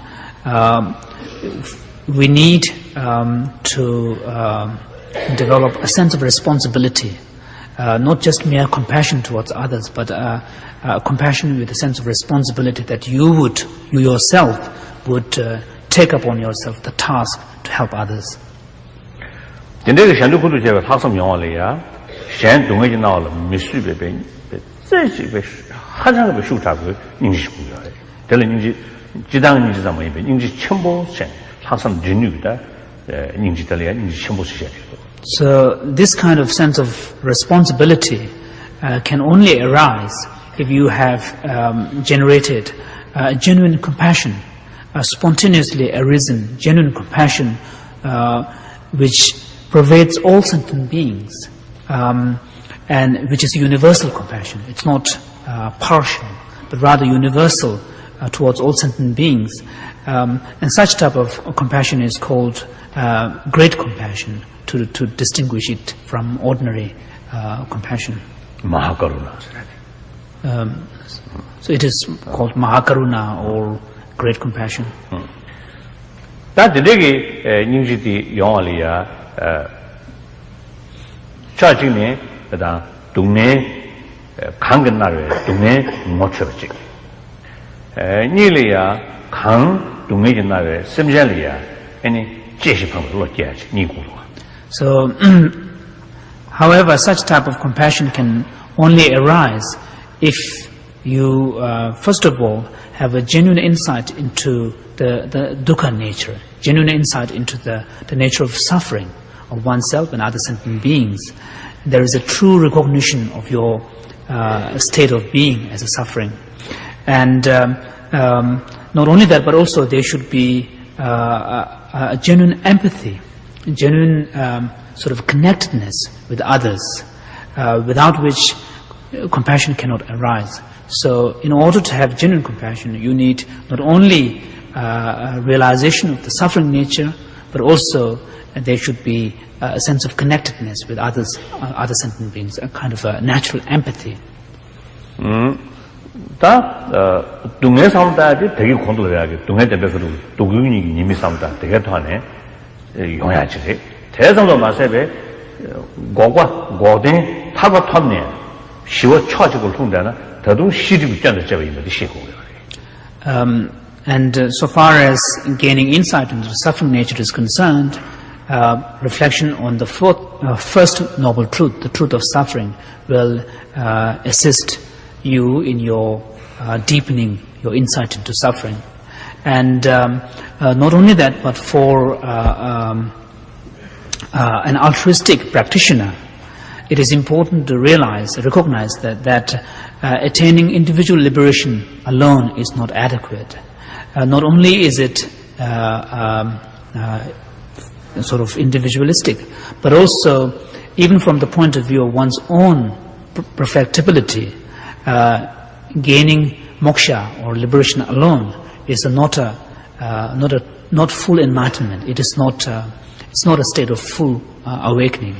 C: we need to develop a sense of responsibility, not just mere compassion towards others, but compassion with a sense of responsibility that you yourself would take upon yourself the task to help others. So this kind of sense of responsibility can only arise if you have generated genuine compassion, spontaneously arisen genuine compassion which pervades all sentient beings, and which is universal compassion. It's not partial, but rather universal towards all sentient beings. And such type of compassion is called great compassion, to distinguish it from ordinary compassion.
B: Mahakaruna.
C: So it is called Mahakaruna, or great compassion.
B: That the Ningji Yongalia charging me that Dune Kanganare, Dune Mochurchi. Nilia Kang Dumejanare, Semjalia, any Jeshipam Lokiach, Nikulu.
C: So, however, such type of compassion can only arise if you, first of all, have a genuine insight into the dukkha nature, genuine insight into the nature of suffering of oneself and other sentient beings. There is a true recognition of your state of being as a suffering. And not only that, but also there should be a genuine empathy, a genuine sort of connectedness with others, without which compassion cannot arise. So in order to have genuine compassion, you need not only realization of the suffering nature, but also there should be a sense of connectedness with others, other sentient beings, a kind of a natural empathy.
B: 동네 사람들이 되게 kontrol해야지. 동네 대표도 도교인이 님이 사람들 되게 더하네. 용야지. 대상도 마세베 고된 타고 탑네. 시워 쳐지고 통되나 더도 시집이 짠다 잡아 있는데 시고요.
C: And so far as gaining insight into the suffering nature is concerned, reflection on the first noble truth, the truth of suffering, will assist you in your deepening your insight into suffering. And not only that, but for an altruistic practitioner, it is important to recognize that attaining individual liberation alone is not adequate. Not only is it sort of individualistic, but also, even from the point of view of one's own perfectibility, gaining moksha or liberation alone is not full enlightenment. It is not a state of full awakening.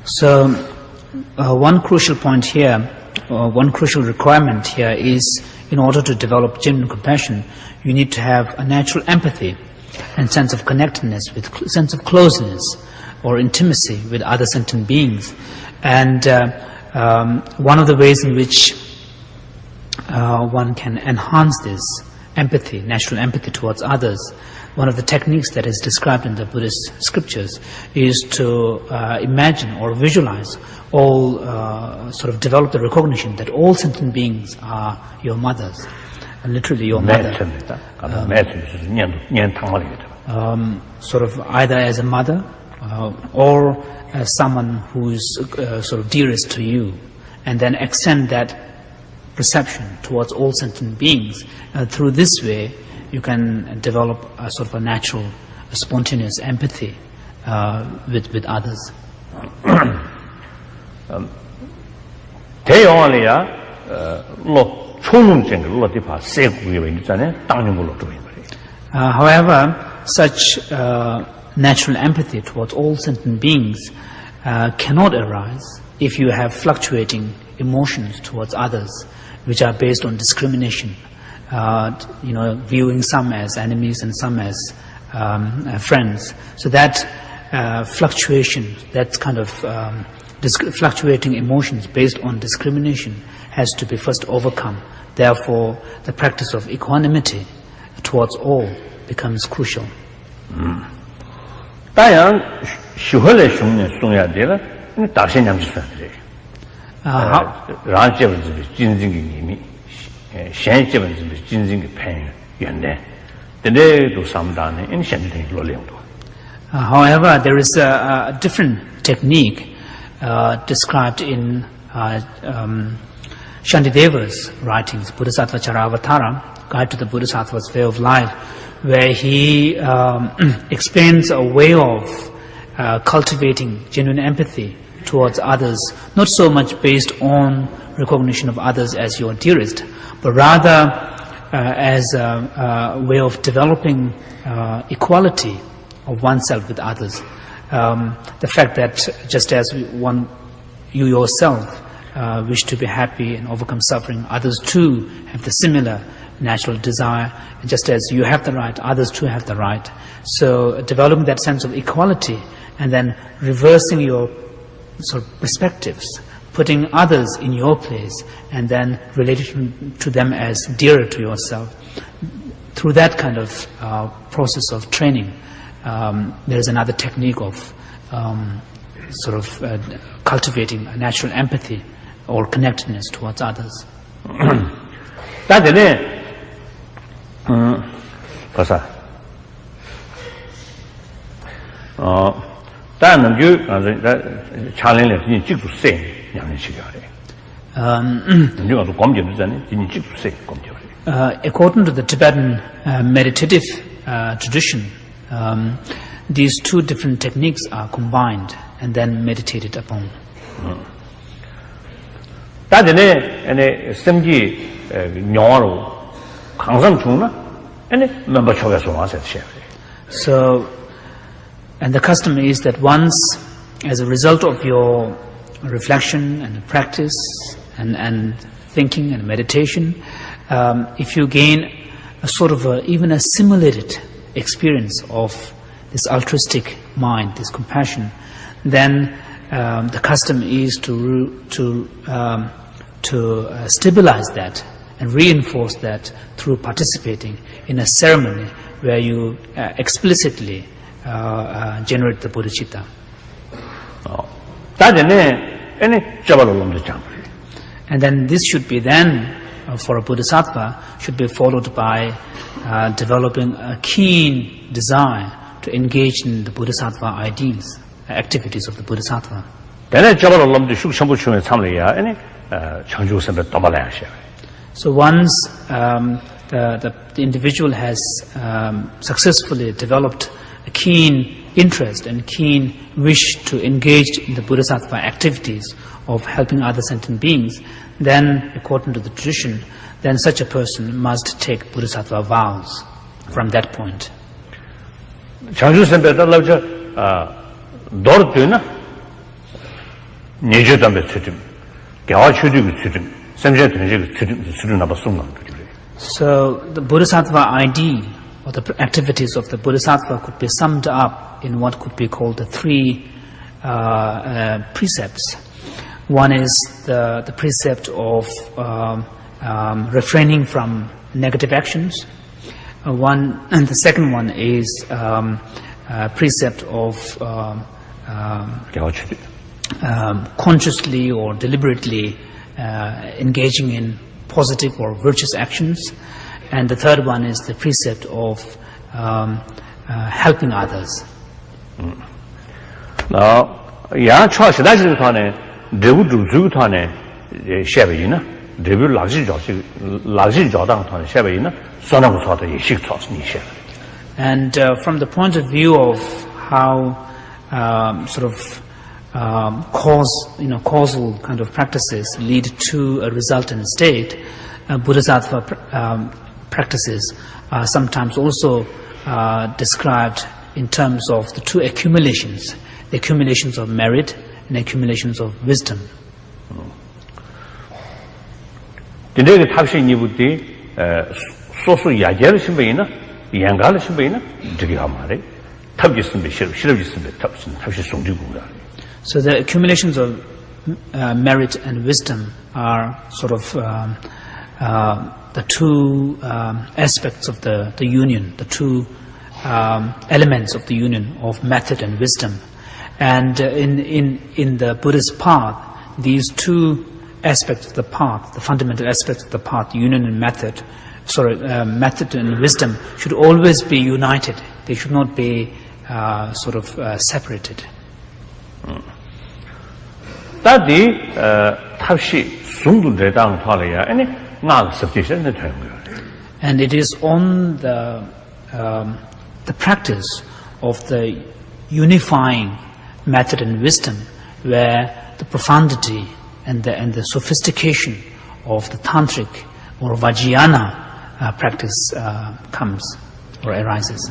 C: So one crucial point here, one crucial requirement here is, in order to develop genuine compassion, you need to have a natural empathy and sense of connectedness, with sense of closeness or intimacy with other sentient beings. And one of the ways in which one can enhance this empathy, natural empathy towards others, one of the techniques that is described in the Buddhist scriptures is to imagine or visualize all, sort of develop the recognition that all sentient beings are your mothers, and literally your mother. Sort of either as a mother or as someone who is sort of dearest to you, and then extend that perception towards all sentient beings. Through this way, you can develop a sort of a natural, a spontaneous empathy with others. However, such natural empathy towards all sentient beings cannot arise if you have fluctuating emotions towards others, which are based on discrimination. Viewing some as enemies and some as friends. So that fluctuation, that kind of fluctuating emotions based on discrimination has to be first overcome. Therefore, the practice of equanimity towards all becomes crucial. However, there is a different technique described in Shantideva's writings, Bodhisattva Charavatara, Guide to the Bodhisattva's Way of Life, where he explains a way of cultivating genuine empathy towards others, not so much based on recognition of others as your dearest, but rather as a way of developing equality of oneself with others. The fact that just as you yourself wish to be happy and overcome suffering, others too have the similar natural desire, and just as you have the right, others too have the right. So developing that sense of equality and then reversing your sort of perspectives, putting others in your place and then relating to them as dearer to yourself. Through that kind of process of training, there is another technique of cultivating a natural empathy or connectedness towards others. According to the Tibetan meditative tradition, these two different techniques are combined and then meditated upon. So, and the custom is that once, as a result of your reflection and practice and thinking and meditation, if you gain a sort of even a simulated experience of this altruistic mind, this compassion, then the custom is to stabilize that and reinforce that through participating in a ceremony where you explicitly generate the bodhicitta. And then this should be then, for a bodhisattva, should be followed by developing a keen desire to engage in the bodhisattva ideals, activities of the bodhisattva. So once the individual has successfully developed a keen interest and keen wish to engage in the bodhisattva activities of helping other sentient beings, then, according to the tradition, then such a person must take bodhisattva vows from that point. So the bodhisattva ideal, or the activities of the bodhisattva, could be summed up in what could be called the three precepts. One is the precept of refraining from negative actions. And the second one is precept of consciously or deliberately engaging in positive or virtuous actions. And the third one is the precept of helping others.
B: Now, yeah, choice that's the time. Debu du thane shebe na debu lagji jodang thane shebe na sonam thot ye shik thos ni she.
C: And from the point of view of how causal kind of practices lead to a resultant state, bodhisattva practices are sometimes also described in terms of the two accumulations, the accumulations of merit and accumulations of wisdom.
B: Today the tabshi nibuti sosu yajer shimbeina yangal shimbeina digi hamare tabji simbe shirabji simbe tabshi songji gura.
C: So the accumulations of merit and wisdom are sort of the two aspects of the union, the two elements of the union of method and wisdom. And in the Buddhist path, these two aspects of the path, the fundamental aspects of the path, union and method, method and wisdom, should always be united. They should not be separated. And it is on the practice of the unifying method and wisdom where the profundity and the sophistication of the tantric or Vajrayana practice comes or arises.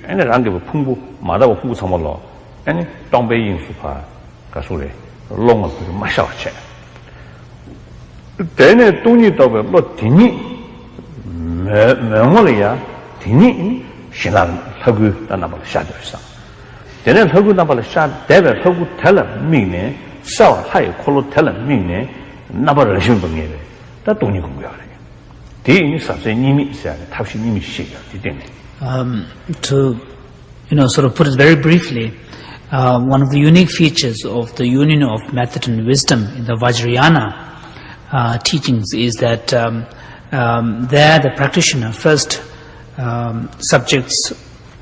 B: And the rank of Pungu, Mother of Pusamolo, and Don't Bay in Supa, Casule, long of the Mashal chair. Then a Tony Dog, but Tini Memoria, Tini, Shilan, Hagu, and about Shadows. Then a Hagu Nabal Shad, Deva Hagu Teller, Mine, Saw High Colo Teller, Mine, Nabal Jumbo, that Tony Gungari. Tea is such a Nimi said, Tashi Nimi Shiga, didn't
C: to put it very briefly, one of the unique features of the union of method and wisdom in the Vajrayana teachings is that there the practitioner first subjects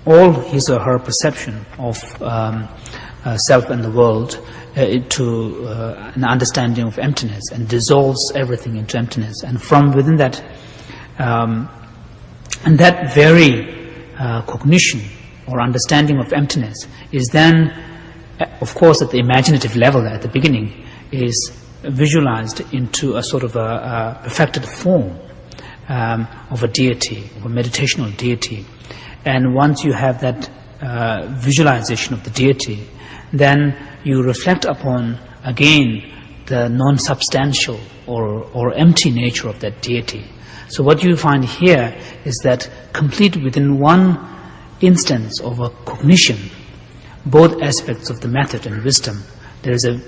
C: all his or her perception of self and the world to an understanding of emptiness and dissolves everything into emptiness. And from within that, and that very cognition or understanding of emptiness is then, of course, at the imaginative level at the beginning, is visualized into a sort of a perfected form of a deity, of a meditational deity. And once you have that visualization of the deity, then you reflect upon, again, the non-substantial or empty nature of that deity. So what you find here is that complete within one instance of a cognition, both aspects of the method and wisdom, there is a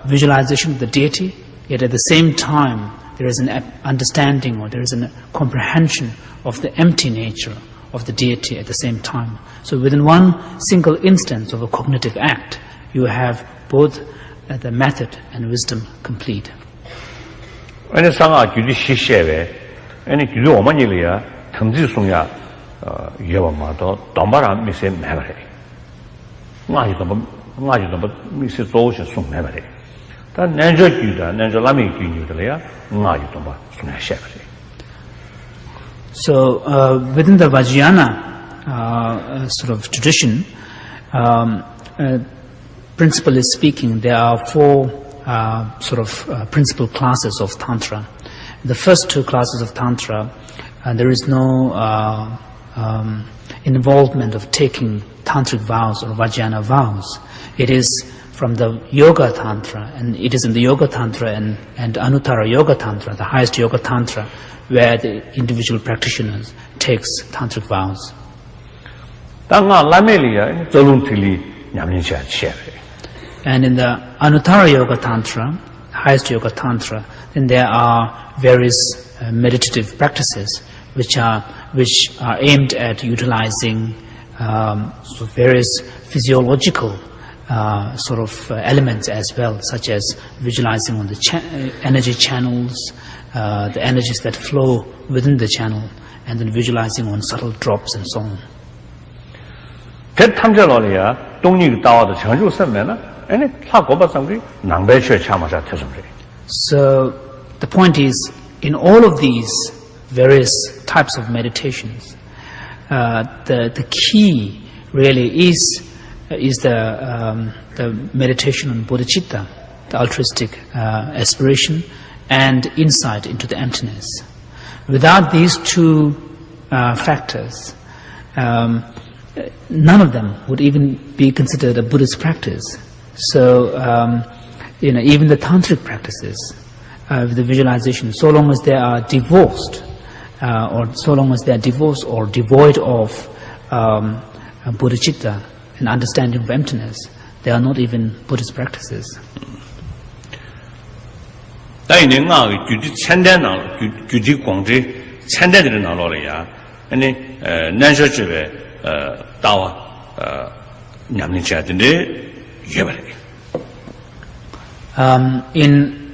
C: visualization of the deity, yet at the same time there is an understanding or there is a comprehension of the empty nature of the deity at the same time. So within one single instance of a cognitive act, you have both the method and wisdom complete.
B: 아니 상아 규지 시셰베 아니 규지 어머니리야 탐지 송야 예와마도 dom바라 미세 매버레 나이도 뭐 미세 조시 송 매버레 다 난저 규다 난저 라미 규니들이야 나이도 뭐 송야 셰버레.
C: So within the Vajrayana sort of tradition, principally speaking, there are four principal classes of Tantra. The first two classes of Tantra, there is no involvement of taking Tantric vows or Vajrayana vows. It is from the Yoga Tantra, and it is in the Yoga Tantra and Anuttara Yoga Tantra, the highest Yoga Tantra, where the individual practitioners takes Tantric vows. And in the Anuttara Yoga Tantra, highest Yoga Tantra, then there are various meditative practices which are aimed at utilizing various physiological elements as well, such as visualizing on the energy channels, the energies that flow within the channel, and then visualizing on subtle drops and so on. So the point is, in all of these various types of meditations, the key really is the meditation on bodhicitta, the altruistic aspiration and insight into the emptiness. Without these two factors, none of them would even be considered a Buddhist practice. So, even the tantric practices, the visualization, so long as they are divorced, or devoid of bodhicitta, an understanding of emptiness, they are not even Buddhist practices.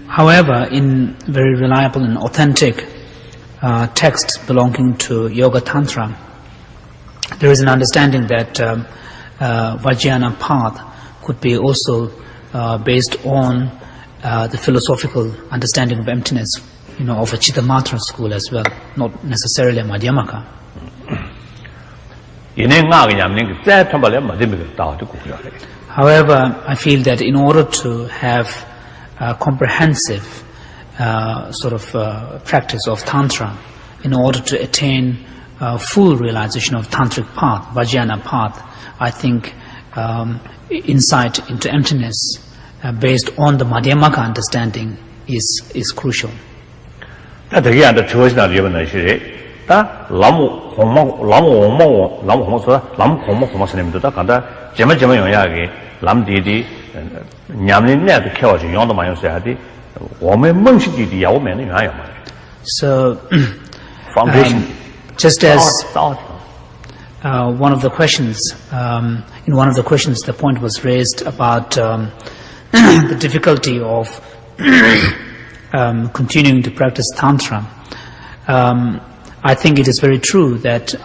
C: However, in very reliable and authentic texts belonging to Yoga Tantra, there is an understanding that Vajrayana path could be also based on the philosophical understanding of emptiness, of a Chittamatra school as well, not necessarily a Madhyamaka. However, I feel that in order to have a comprehensive practice of Tantra, in order to attain full realization of Tantric path, Vajrayana path, I think insight into emptiness based on the Madhyamaka understanding is crucial. So, just as one of the questions, in one of the questions, the point was raised about the difficulty of continuing to practice Tantra. I think it is very true that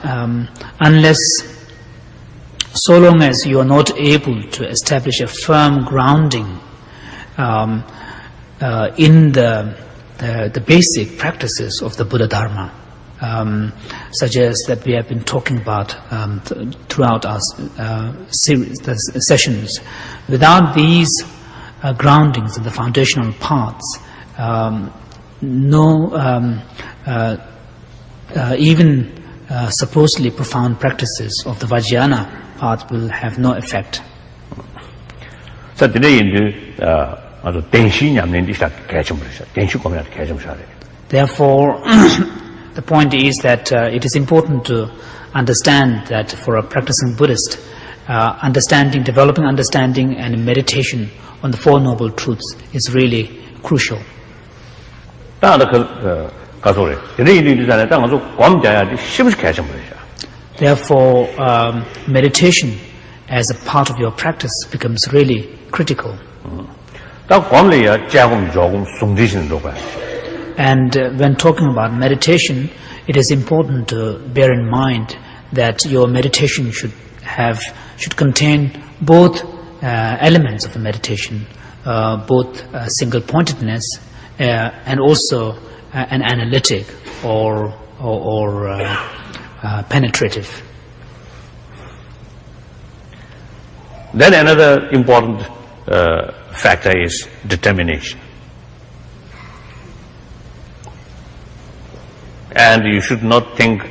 C: so long as you are not able to establish a firm grounding in the basic practices of the Buddha Dharma, such as that we have been talking about throughout our sessions, without these groundings and the foundational parts, even supposedly profound practices of the Vajrayana path will have no effect.
B: So today in the 아주 땡시 냠는디 딱 개점을 땡시 고민할 개점사래.
C: Therefore, the point is that it is important to understand that for a practicing Buddhist, developing understanding and meditation on the Four Noble Truths is really crucial. Therefore, meditation as a part of your practice becomes really critical. And when talking about meditation, it is important to bear in mind that your meditation should contain both elements of the meditation, both single-pointedness and also an analytic or penetrative.
B: Then another important factor is determination. And you should not think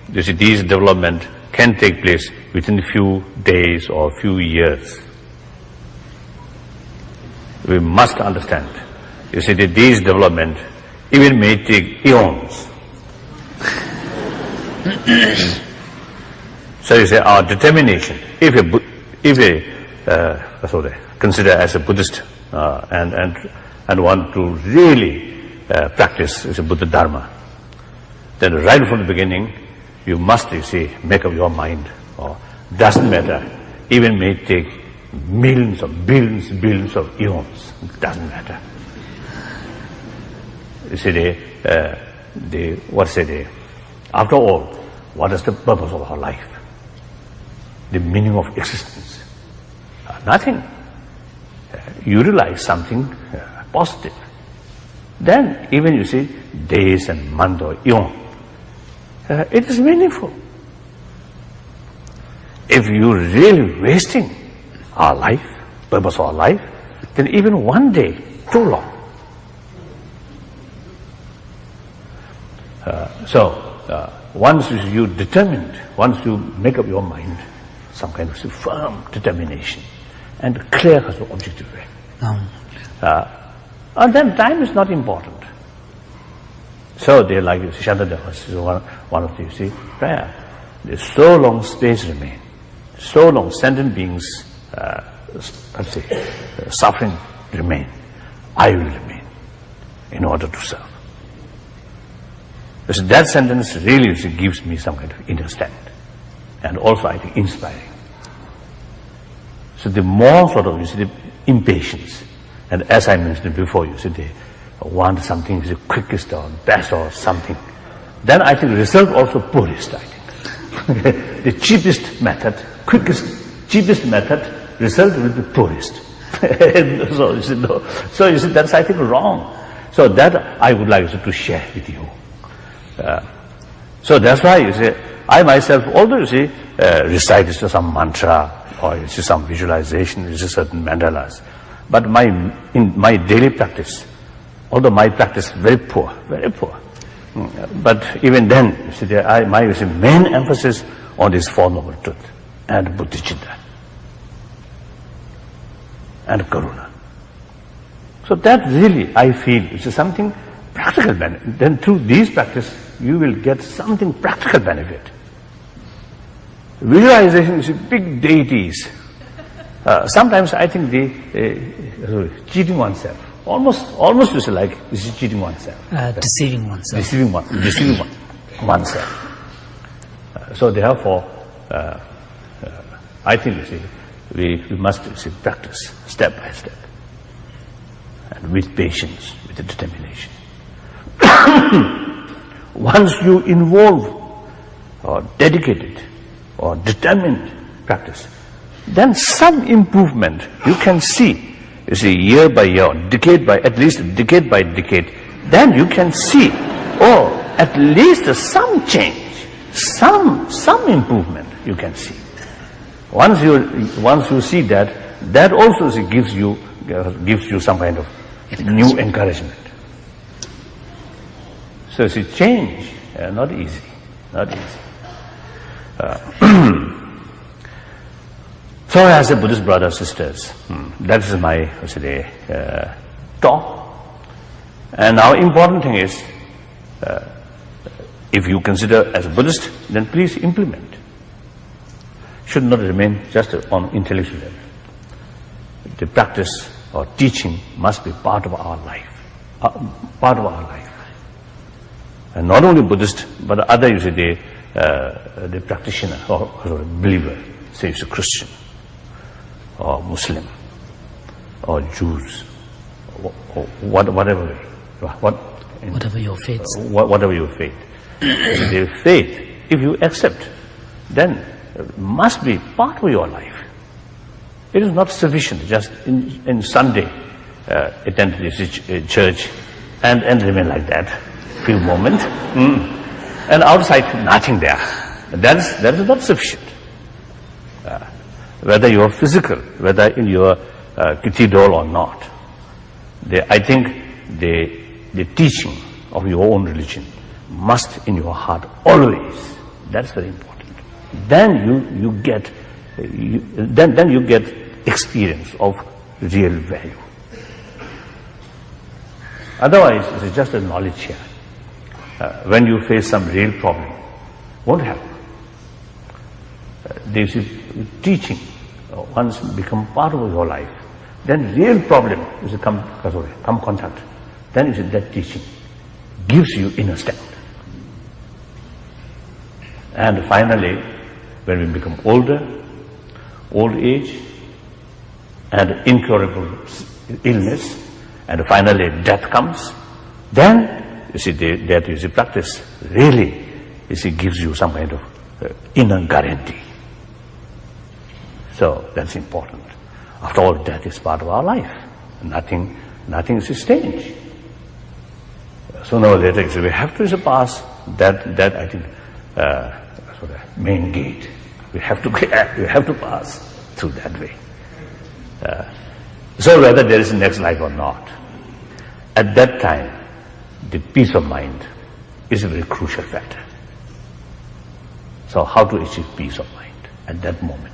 B: these development can take place within a few days or few years. We must understand. You see, these development even may take eons. So you say our determination, if consider as a Buddhist and want to really practice as a Buddha Dharma, then right from the beginning, you must, you see, make up your mind. Or doesn't matter, even may take millions of billions of eons. Doesn't matter. You see, after all, what is the purpose of our life? The meaning of existence? Nothing. You realize something positive. Then even you see days and months or eon, it is meaningful. If you really wasting our life, purpose of our life, then even one day, too long. Once you determined, once you make up your mind, some kind of firm determination and clear as the objective way. And then time is not important. So they like Shantadeva is one of the, you see, prayer. There's so long space remain, so long sentient beings, suffering remain, I will remain in order to serve. So that sentence really gives me some kind of inner stand, and also I think inspiring. So the more sort of, you see, the impatience, and as I mentioned before, you see, they want something the quickest or best or something. Then I think result also poorest, I think. The cheapest method, quickest, cheapest method, result will be poorest. So you see, no. So you see, that's I think wrong. So that I would like to share with you. So that's why you see, I myself, although you see, recite some mantra or you see some visualization, you see certain mandalas, but in my daily practice, although my practice is very poor, but even then, you see, my main emphasis on this Four Noble Truths and Bodhicitta and Karuna. So that really, I feel, is something practical benefit. Then through these practice, you will get something practical benefit. Visualization is big deities. Sometimes I think cheating oneself. Almost you say like this is cheating oneself.
C: Deceiving oneself.
B: Deceiving oneself. So therefore, I think you see, we must practice step by step, and with patience, with the determination. Once you involve or dedicated or determined practice, then some improvement you can see. You see, year by year, at least decade by decade, then you can see, at least some change, some improvement you can see. Once you see that also gives you some kind of new encouragement. So you see, change, not easy. So as a Buddhist brothers and sisters, that is my talk. And now important thing is, if you consider as a Buddhist, then please implement. Should not remain just on intellectual level. The practice or teaching must be part of our life. And not only Buddhist, but other, the practitioner or believer, say it's a Christian or Muslim or Jews or whatever way.
C: Whatever your faith.
B: Whatever your faith. The faith, if you accept, then must be part of your life. It is not sufficient just in Sunday attend the church and remain like that few moments, and outside nothing there. That is not sufficient. Whether you are physical, whether in your cathedral or not, I think the teaching of your own religion must in your heart always. That's very important. Then you get experience of real value. Otherwise, it's just a knowledge here. When you face some real problem, won't happen. This is teaching. Once become part of your life, then real problem is come contact. Then is that teaching gives you inner strength. And finally, when we become older, old age, and incurable illness, and finally death comes, then that practice really gives you some kind of inner guarantee. So that's important. After all, death is part of our life. Nothing is strange. Sooner or later, we have to pass that I think main gate. We have to pass through that way. So whether there is a next life or not, at that time, the peace of mind is a very crucial factor. So how to achieve peace of mind at that moment?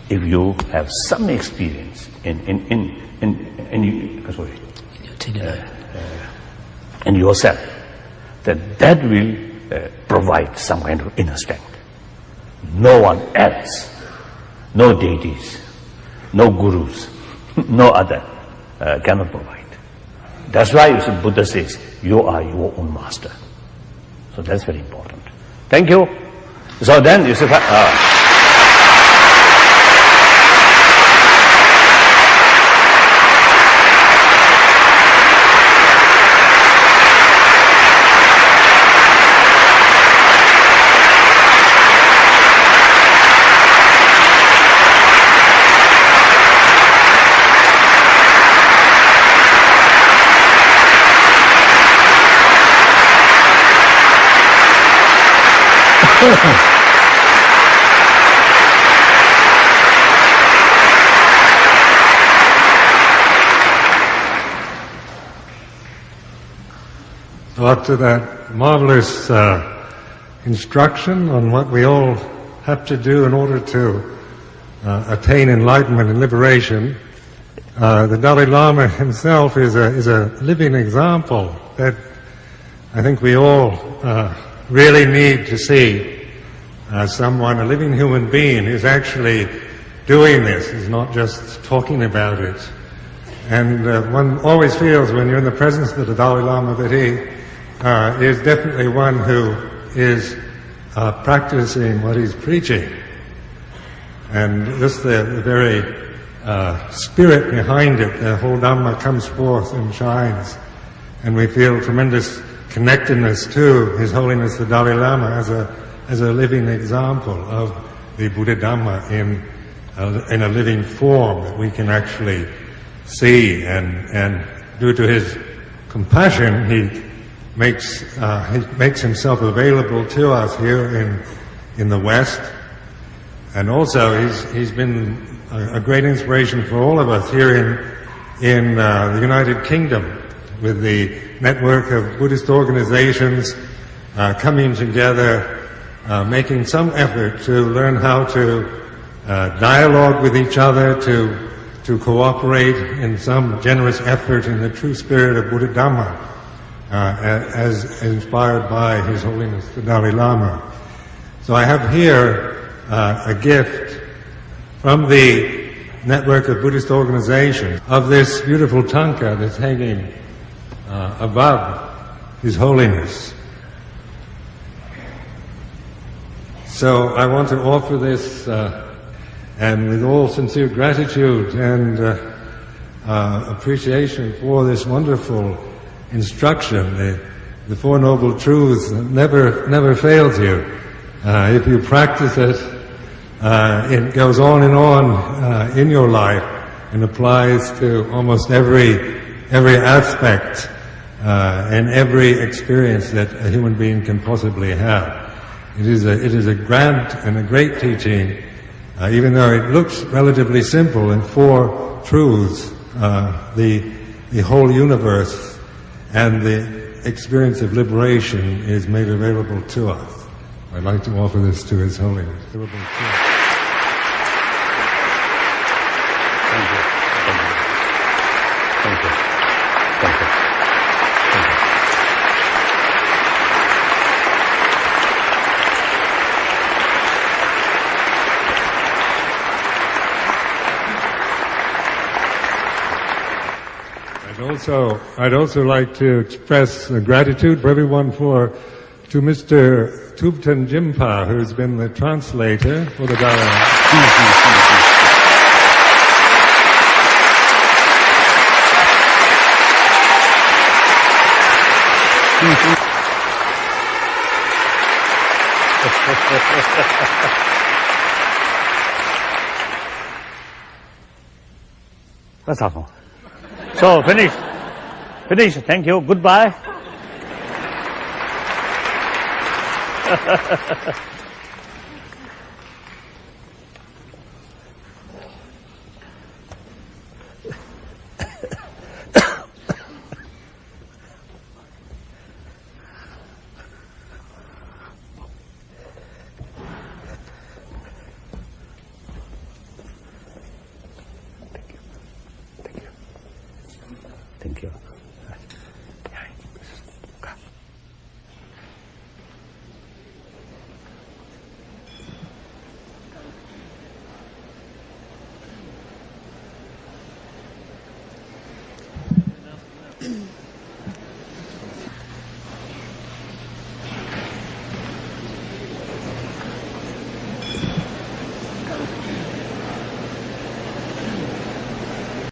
B: If you have some experience in yourself, then that will provide some kind of inner strength. No one else, no deities, no gurus, no other cannot provide. That's why Buddha says, you are your own master. So that's very important. Thank you. So then,
D: So after that marvelous instruction on what we all have to do in order to attain enlightenment and liberation, the Dalai Lama himself is a living example that I think we all really need to see. Someone, a living human being, who's actually doing this, is not just talking about it. And one always feels when you're in the presence of the Dalai Lama that he is definitely one who is practicing what he's preaching. And just the very spirit behind it, the whole Dhamma comes forth and shines. And we feel tremendous connectedness to His Holiness the Dalai Lama as a living example of the Buddha Dhamma in a living form that we can actually see. And due to his compassion, he makes himself available to us here in the West. And also he's been a great inspiration for all of us here in the United Kingdom, with the network of Buddhist organizations coming together, making some effort to learn how to dialogue with each other, to cooperate in some generous effort in the true spirit of Buddha Dhamma, as inspired by His Holiness the Dalai Lama. So I have here a gift from the network of Buddhist organizations of this beautiful tanka that's hanging above His Holiness. So I want to offer this, and with all sincere gratitude and appreciation for this wonderful instruction. The Four Noble Truths never fails you. If you practice it, it goes on and on in your life and applies to almost every aspect and every experience that a human being can possibly have. It is a grand and a great teaching, even though it looks relatively simple in four truths, the whole universe and the experience of liberation is made available to us. I'd like to offer this to His Holiness.
B: Thank you. Thank you. Thank you.
D: I'd also like to express gratitude for everyone to Mr. Thubten Jimpa, who's been the translator for the Dalai Lama.
B: That's awesome. So, finish. Thank you. Goodbye.